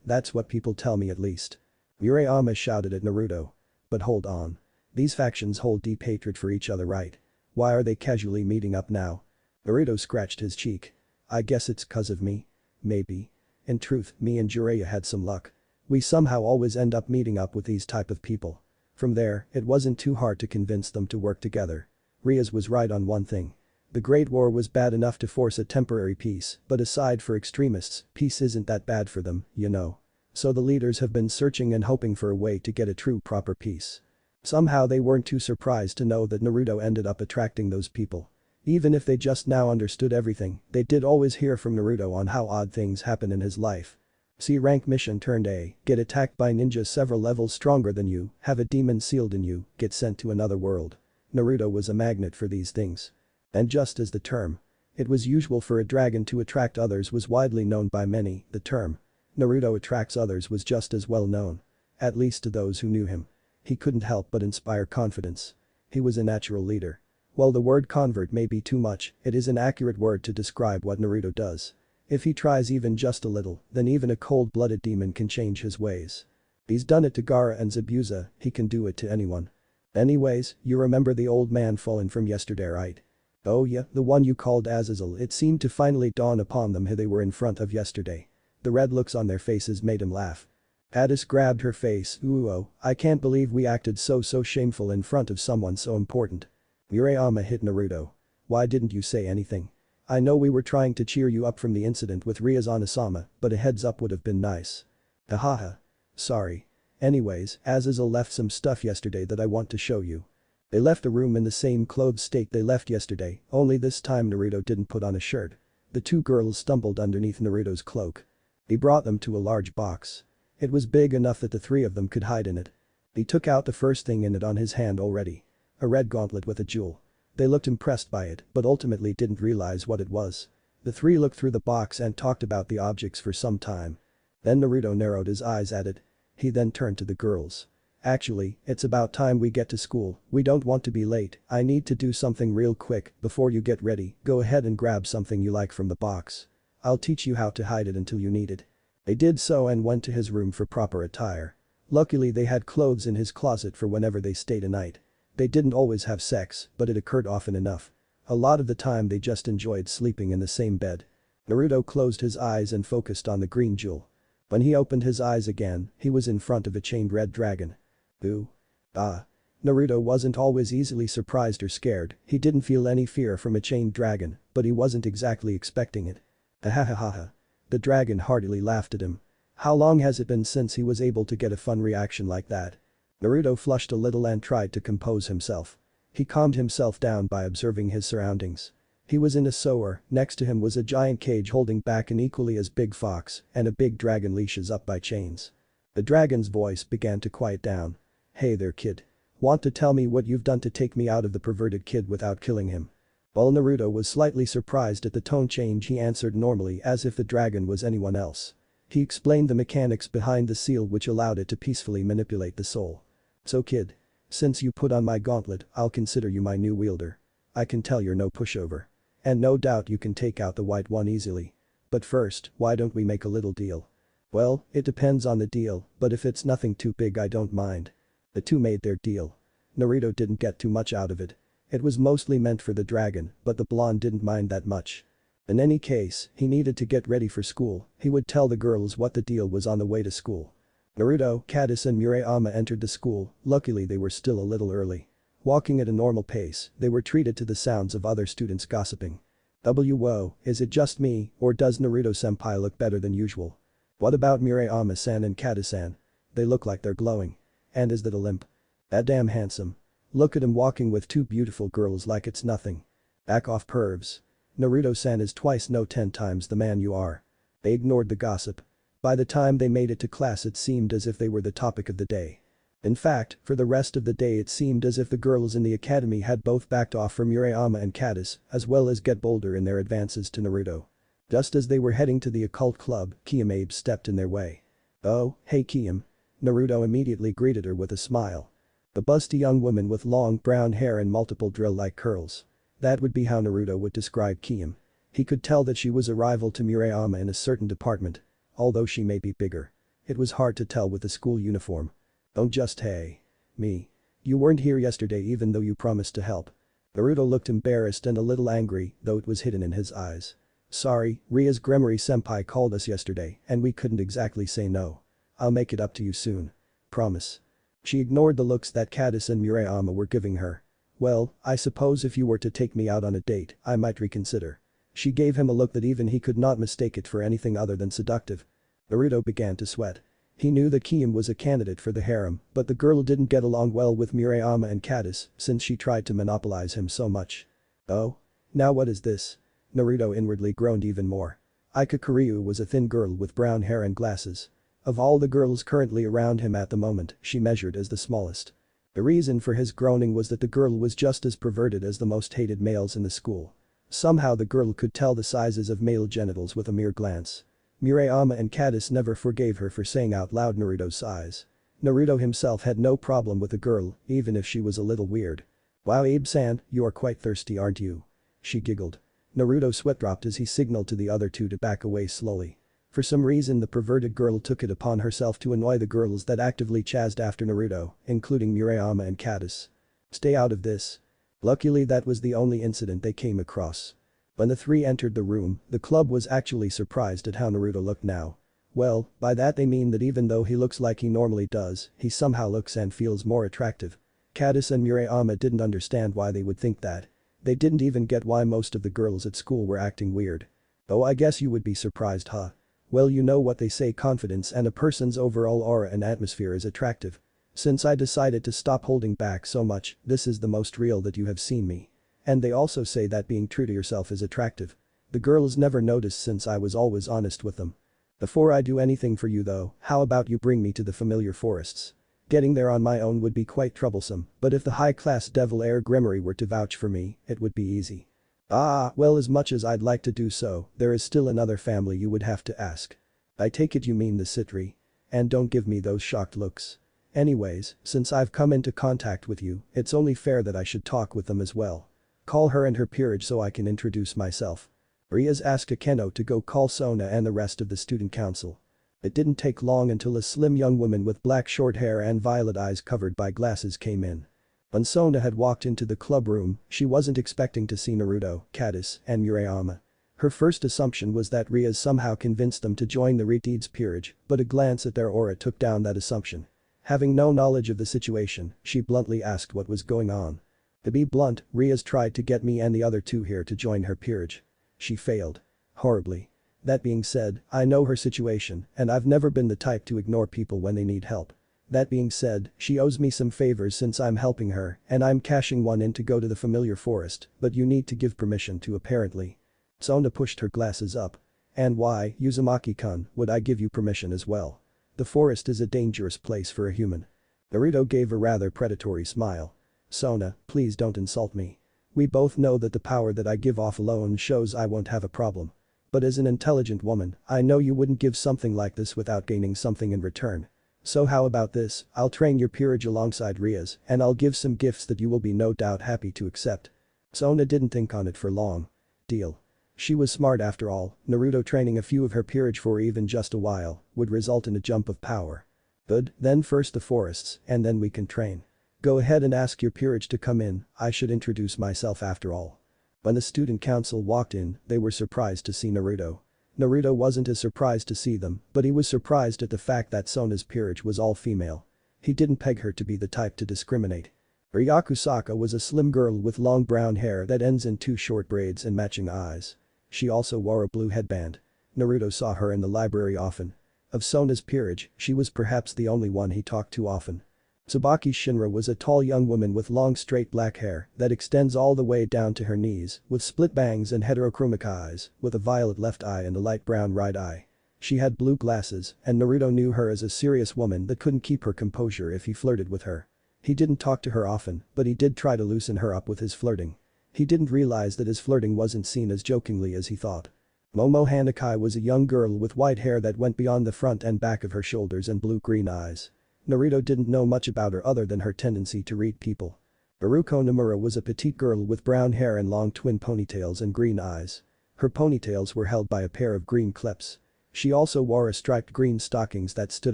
That's what people tell me at least. Murayama shouted at Naruto. But hold on. These factions hold deep hatred for each other right? Why are they casually meeting up now? Naruto scratched his cheek. I guess it's 'cause of me. Maybe. In truth, me and Jiraiya had some luck. We somehow always end up meeting up with these type of people. From there, it wasn't too hard to convince them to work together. Riaz was right on one thing. The Great War was bad enough to force a temporary peace, but aside for extremists, peace isn't that bad for them, you know. So the leaders have been searching and hoping for a way to get a true proper peace. Somehow they weren't too surprised to know that Naruto ended up attracting those people. Even if they just now understood everything, they did always hear from Naruto on how odd things happen in his life. C-rank mission turned A, get attacked by ninjas several levels stronger than you, have a demon sealed in you, get sent to another world. Naruto was a magnet for these things. And just as the term, it was usual for a dragon to attract others was widely known by many, the term, Naruto attracts others was just as well known. At least to those who knew him. He couldn't help but inspire confidence. He was a natural leader. While the word convert may be too much, it is an accurate word to describe what Naruto does. If he tries even just a little, then even a cold-blooded demon can change his ways. He's done it to Gaara and Zabuza, he can do it to anyone. Anyways, you remember the old man fallen from yesterday right? Oh yeah, the one you called Azazel. It seemed to finally dawn upon them who they were in front of yesterday. The red looks on their faces made him laugh. Addis grabbed her face. Ooh, I can't believe we acted so shameful in front of someone so important. Murayama hit Naruto. Why didn't you say anything? I know we were trying to cheer you up from the incident with Riaz Onasama, but a heads up would have been nice. Hahaha. Sorry. Anyways, Azazel left some stuff yesterday that I want to show you. They left the room in the same clothes state they left yesterday, only this time Naruto didn't put on a shirt. The two girls stumbled underneath Naruto's cloak. He brought them to a large box. It was big enough that the three of them could hide in it. He took out the first thing in it on his hand already. A red gauntlet with a jewel. They looked impressed by it, but ultimately didn't realize what it was. The three looked through the box and talked about the objects for some time. Then Naruto narrowed his eyes at it. He then turned to the girls. Actually, it's about time we get to school, we don't want to be late, I need to do something real quick, before you get ready, go ahead and grab something you like from the box. I'll teach you how to hide it until you need it. They did so and went to his room for proper attire. Luckily they had clothes in his closet for whenever they stayed a night. They didn't always have sex, but it occurred often enough. A lot of the time they just enjoyed sleeping in the same bed. Naruto closed his eyes and focused on the green jewel. When he opened his eyes again, he was in front of a chained red dragon. Ooh. Ah. Naruto wasn't always easily surprised or scared, he didn't feel any fear from a chained dragon, but he wasn't exactly expecting it. Ahahaha. The dragon heartily laughed at him. How long has it been since he was able to get a fun reaction like that? Naruto flushed a little and tried to compose himself. He calmed himself down by observing his surroundings. He was in a sewer, next to him was a giant cage holding back an equally as big fox, and a big dragon leashes up by chains. The dragon's voice began to quiet down. Hey there kid. Want to tell me what you've done to take me out of the perverted kid without killing him? While Naruto was slightly surprised at the tone change, he answered normally as if the dragon was anyone else. He explained the mechanics behind the seal which allowed it to peacefully manipulate the soul. So kid. Since you put on my gauntlet, I'll consider you my new wielder. I can tell you're no pushover. And no doubt you can take out the white one easily. But first, why don't we make a little deal? Well, it depends on the deal, but if it's nothing too big I don't mind. The two made their deal. Naruto didn't get too much out of it. It was mostly meant for the dragon, but the blonde didn't mind that much. In any case, he needed to get ready for school, he would tell the girls what the deal was on the way to school. Naruto, Cadis and Murayama entered the school, luckily they were still a little early. Walking at a normal pace, they were treated to the sounds of other students gossiping. Whoa, is it just me, or does Naruto-senpai look better than usual? What about Murayama-san and Cadis-san? They look like they're glowing. And is that a limp? That damn handsome. Look at him walking with two beautiful girls like it's nothing. Back off pervs. Naruto-san is twice no 10 times the man you are. They ignored the gossip. By the time they made it to class it seemed as if they were the topic of the day. In fact, for the rest of the day it seemed as if the girls in the academy had both backed off from Murayama and Cadis, as well as get bolder in their advances to Naruto. Just as they were heading to the occult club, Kiyomabe stepped in their way. Oh, hey Kiyom. Naruto immediately greeted her with a smile. The busty young woman with long brown hair and multiple drill-like curls. That would be how Naruto would describe Kiyom. He could tell that she was a rival to Murayama in a certain department. Although she may be bigger. It was hard to tell with the school uniform. Don't just hey. Me. You weren't here yesterday even though you promised to help. Naruto looked embarrassed and a little angry, though it was hidden in his eyes. Sorry, Ria's Gremory-senpai called us yesterday and we couldn't exactly say no. I'll make it up to you soon. Promise. She ignored the looks that Cadis and Murayama were giving her. Well, I suppose if you were to take me out on a date, I might reconsider. She gave him a look that even he could not mistake it for anything other than seductive. Naruto began to sweat. He knew that Kiyom was a candidate for the harem, but the girl didn't get along well with Murayama and Cadis since she tried to monopolize him so much. Oh? Now what is this? Naruto inwardly groaned even more. Ika was a thin girl with brown hair and glasses. Of all the girls currently around him at the moment, she measured as the smallest. The reason for his groaning was that the girl was just as perverted as the most hated males in the school. Somehow the girl could tell the sizes of male genitals with a mere glance. Murayama and Cadis never forgave her for saying out loud Naruto's size. Naruto himself had no problem with the girl, even if she was a little weird. Wow Abe-san, you are quite thirsty aren't you? She giggled. Naruto sweat dropped as he signaled to the other two to back away slowly. For some reason the perverted girl took it upon herself to annoy the girls that actively chased after Naruto, including Murayama and Cadis. Stay out of this. Luckily that was the only incident they came across. When the three entered the room, the club was actually surprised at how Naruto looked now. Well, by that they mean that even though he looks like he normally does, he somehow looks and feels more attractive. Cadis and Murayama didn't understand why they would think that. They didn't even get why most of the girls at school were acting weird. Oh I guess you would be surprised huh? Well you know what they say confidence and a person's overall aura and atmosphere is attractive. Since I decided to stop holding back so much, this is the most real that you have seen me. And they also say that being true to yourself is attractive. The girls never noticed since I was always honest with them. Before I do anything for you though, how about you bring me to the familiar forests? Getting there on my own would be quite troublesome, but if the high-class devil heir Grimory were to vouch for me, it would be easy. Ah, well, as much as I'd like to do so, there is still another family you would have to ask. I take it you mean the Citri. And don't give me those shocked looks. Anyways, since I've come into contact with you, it's only fair that I should talk with them as well. Call her and her peerage so I can introduce myself. Riaz asked Akeno to go call Sona and the rest of the student council. It didn't take long until a slim young woman with black short hair and violet eyes covered by glasses came in. When Sona had walked into the club room, she wasn't expecting to see Naruto, Catus, and Murayama. Her first assumption was that Riaz somehow convinced them to join the Reteed's peerage, but a glance at their aura took down that assumption. Having no knowledge of the situation, she bluntly asked what was going on. To be blunt, Riaz tried to get me and the other two here to join her peerage. She failed. Horribly. That being said, I know her situation, and I've never been the type to ignore people when they need help. That being said, she owes me some favors since I'm helping her, and I'm cashing one in to go to the familiar forest, but you need to give permission to apparently. Sona pushed her glasses up. And why, Uzumaki-kun, would I give you permission as well? The forest is a dangerous place for a human. Naruto gave a rather predatory smile. Sona, please don't insult me. We both know that the power that I give off alone shows I won't have a problem. But as an intelligent woman, I know you wouldn't give something like this without gaining something in return. So how about this, I'll train your peerage alongside Riaz, and I'll give some gifts that you will be no doubt happy to accept. Sona didn't think on it for long. Deal. She was smart after all, Naruto training a few of her peerage for even just a while would result in a jump of power. Good, then first the forests, and then we can train. Go ahead and ask your peerage to come in, I should introduce myself after all. When the student council walked in, they were surprised to see Naruto. Naruto wasn't as surprised to see them, but he was surprised at the fact that Sona's peerage was all female. He didn't peg her to be the type to discriminate. Ryakusaka was a slim girl with long brown hair that ends in two short braids and matching eyes. She also wore a blue headband. Naruto saw her in the library often. Of Sona's peerage, she was perhaps the only one he talked to often. Tsubaki Shinra was a tall young woman with long straight black hair that extends all the way down to her knees, with split bangs and heterochromic eyes, with a violet left eye and a light brown right eye. She had blue glasses, and Naruto knew her as a serious woman that couldn't keep her composure if he flirted with her. He didn't talk to her often, but he did try to loosen her up with his flirting. He didn't realize that his flirting wasn't seen as jokingly as he thought. Momo Hanakai was a young girl with white hair that went beyond the front and back of her shoulders and blue-green eyes. Naruto didn't know much about her other than her tendency to read people. Baruko Nomura was a petite girl with brown hair and long twin ponytails and green eyes. Her ponytails were held by a pair of green clips. She also wore a striped green stockings that stood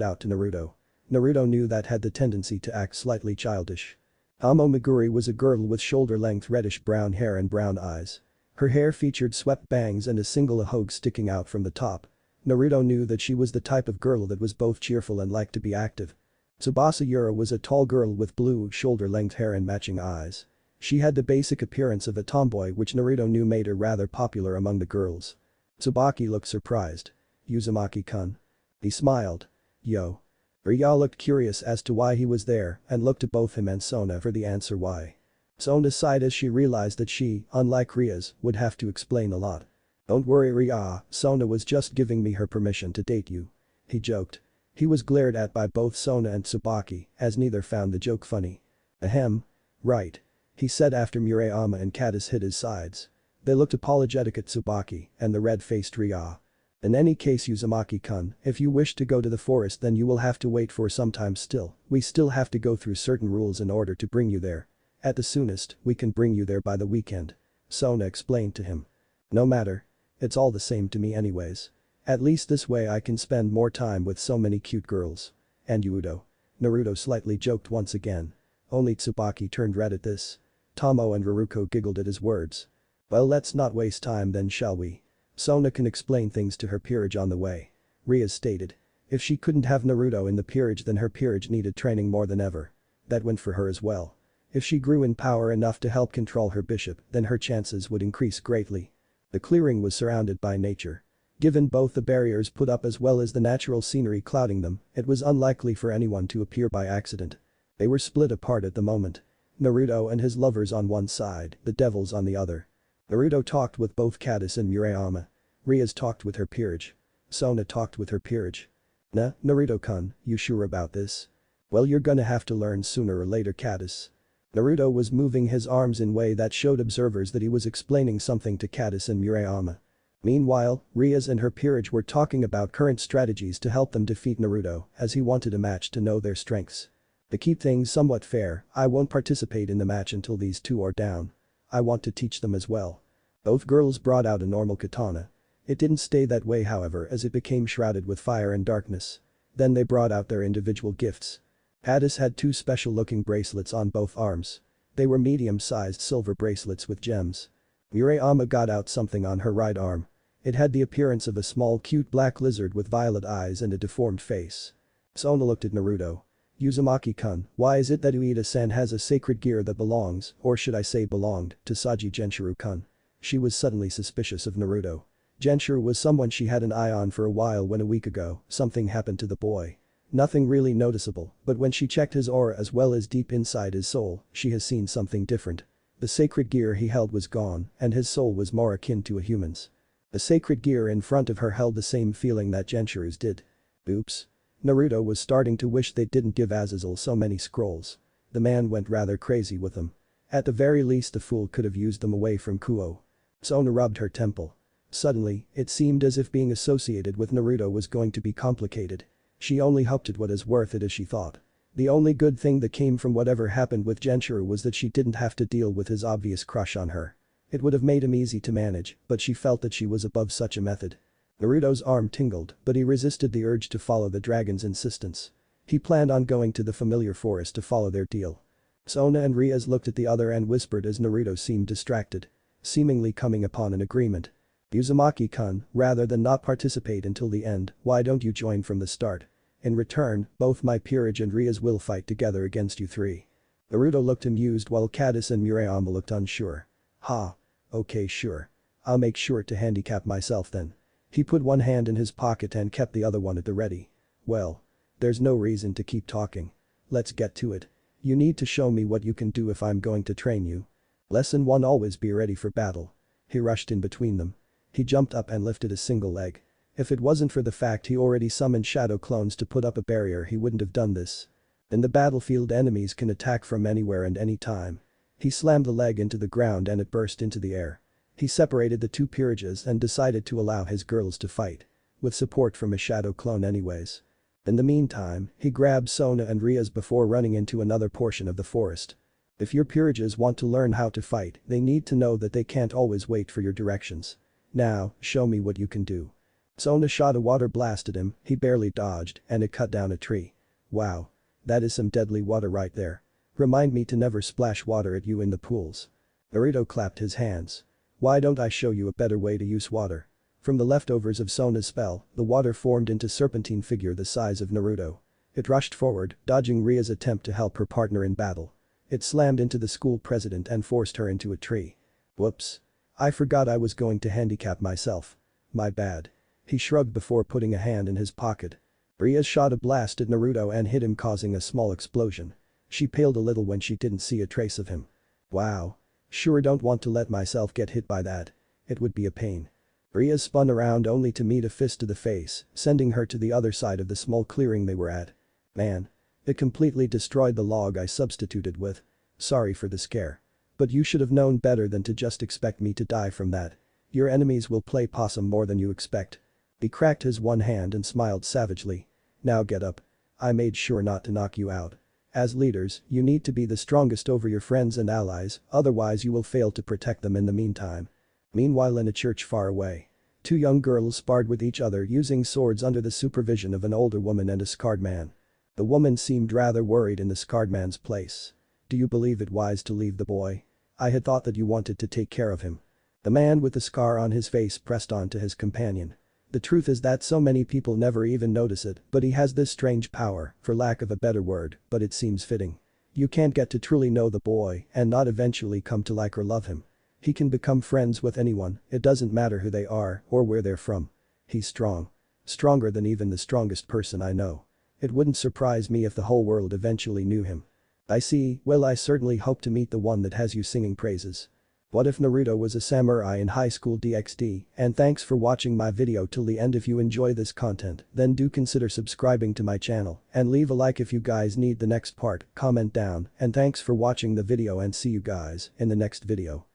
out to Naruto. Naruto knew that had the tendency to act slightly childish. Amo Meguri was a girl with shoulder-length reddish-brown hair and brown eyes. Her hair featured swept bangs and a single ahogue sticking out from the top. Naruto knew that she was the type of girl that was both cheerful and liked to be active. Tsubasa Yura was a tall girl with blue, shoulder-length hair and matching eyes. She had the basic appearance of a tomboy which Naruto knew made her rather popular among the girls. Tsubaki looked surprised. Uzumaki-kun. He smiled. Yo. Rya looked curious as to why he was there and looked to both him and Sona for the answer why. Sona sighed as she realized that she, unlike Rya's, would have to explain a lot. Don't worry Rya, Sona was just giving me her permission to date you. He joked. He was glared at by both Sona and Tsubaki, as neither found the joke funny. Ahem. Right. He said after Murayama and Catus hit his sides. They looked apologetic at Tsubaki and the red-faced Rya. In any case Uzumaki-kun, if you wish to go to the forest then you will have to wait for some time still, we still have to go through certain rules in order to bring you there. At the soonest, we can bring you there by the weekend. Sona explained to him. No matter. It's all the same to me anyways. At least this way I can spend more time with so many cute girls. And you Udo. Naruto slightly joked once again. Only Tsubaki turned red at this. Tomo and Raruko giggled at his words. Well let's not waste time then shall we? Sona can explain things to her peerage on the way. Rhea stated. If she couldn't have Naruto in the peerage then her peerage needed training more than ever. That went for her as well. If she grew in power enough to help control her bishop then her chances would increase greatly. The clearing was surrounded by nature. Given both the barriers put up as well as the natural scenery clouding them, it was unlikely for anyone to appear by accident. They were split apart at the moment. Naruto and his lovers on one side, the devils on the other. Naruto talked with both Caddis and Murayama. Rias talked with her peerage. Sona talked with her peerage. Naruto-kun, you sure about this? Well, you're gonna have to learn sooner or later, Caddis. Naruto was moving his arms in a way that showed observers that he was explaining something to Caddis and Murayama. Meanwhile, Rias and her peerage were talking about current strategies to help them defeat Naruto, as he wanted a match to know their strengths. To keep things somewhat fair, I won't participate in the match until these two are down. I want to teach them as well. Both girls brought out a normal katana. It didn't stay that way, however, as it became shrouded with fire and darkness. Then they brought out their individual gifts. Caddis had two special-looking bracelets on both arms. They were medium-sized silver bracelets with gems. Murayama got out something on her right arm. It had the appearance of a small cute black lizard with violet eyes and a deformed face. Sona looked at Naruto. Uzumaki-kun, why is it that Ueda-san has a sacred gear that belongs, or should I say belonged, to Saji Genshiro-kun? She was suddenly suspicious of Naruto. Genshiro was someone she had an eye on for a while when a week ago, something happened to the boy. Nothing really noticeable, but when she checked his aura as well as deep inside his soul, she has seen something different. The sacred gear he held was gone, and his soul was more akin to a human's. The sacred gear in front of her held the same feeling that Genshiro's did. Oops. Naruto was starting to wish they didn't give Azazel so many scrolls. The man went rather crazy with them. At the very least the fool could have used them away from Kuo. Sona rubbed her temple. Suddenly, it seemed as if being associated with Naruto was going to be complicated. She only hoped it was worth it as she thought. The only good thing that came from whatever happened with Genshiro was that she didn't have to deal with his obvious crush on her. It would have made him easy to manage, but she felt that she was above such a method. Naruto's arm tingled, but he resisted the urge to follow the dragon's insistence. He planned on going to the familiar forest to follow their deal. Sona and Rias looked at the other and whispered as Naruto seemed distracted. Seemingly coming upon an agreement. Uzumaki-kun, rather than not participate until the end, why don't you join from the start? In return, both my peerage and Rias will fight together against you three. Naruto looked amused while Caddis and Murayama looked unsure. Ha. Okay, sure. I'll make sure to handicap myself then. He put one hand in his pocket and kept the other one at the ready. Well. There's no reason to keep talking. Let's get to it. You need to show me what you can do if I'm going to train you. Lesson 1: Always be ready for battle. He rushed in between them. He jumped up and lifted a single leg. If it wasn't for the fact he already summoned shadow clones to put up a barrier, he wouldn't have done this. In the battlefield, enemies can attack from anywhere and any time. He slammed the leg into the ground and it burst into the air. He separated the two peerages and decided to allow his girls to fight. With support from a shadow clone anyways. In the meantime, he grabbed Sona and Rias before running into another portion of the forest. If your peerages want to learn how to fight, they need to know that they can't always wait for your directions. Now, show me what you can do. Sona shot a water blast at him, he barely dodged, and it cut down a tree. Wow. That is some deadly water right there. Remind me to never splash water at you in the pools. Naruto clapped his hands. Why don't I show you a better way to use water? From the leftovers of Sona's spell, the water formed into a serpentine figure the size of Naruto. It rushed forward, dodging Ria's attempt to help her partner in battle. It slammed into the school president and forced her into a tree. Whoops. I forgot I was going to handicap myself. My bad. He shrugged before putting a hand in his pocket. Rias shot a blast at Naruto and hit him, causing a small explosion. She paled a little when she didn't see a trace of him. Wow. Sure don't want to let myself get hit by that. It would be a pain. Rias spun around only to meet a fist to the face, sending her to the other side of the small clearing they were at. Man. It completely destroyed the log I substituted with. Sorry for the scare. But you should have known better than to just expect me to die from that. Your enemies will play possum more than you expect. He cracked his one hand and smiled savagely. Now get up. I made sure not to knock you out. As leaders, you need to be the strongest over your friends and allies, otherwise you will fail to protect them in the meantime. Meanwhile, in a church far away. Two young girls sparred with each other using swords under the supervision of an older woman and a scarred man. The woman seemed rather worried in the scarred man's place. Do you believe it wise to leave the boy? I had thought that you wanted to take care of him. The man with the scar on his face pressed on to his companion. The truth is that so many people never even notice it, but he has this strange power, for lack of a better word, but it seems fitting. You can't get to truly know the boy and not eventually come to like or love him. He can become friends with anyone, it doesn't matter who they are or where they're from. He's strong. Stronger than even the strongest person I know. It wouldn't surprise me if the whole world eventually knew him. I see, well I certainly hope to meet the one that has you singing praises. What if Naruto was a samurai in high school DxD, and thanks for watching my video till the end. If you enjoy this content, then do consider subscribing to my channel and leave a like if you guys need the next part, comment down, and thanks for watching the video and see you guys in the next video.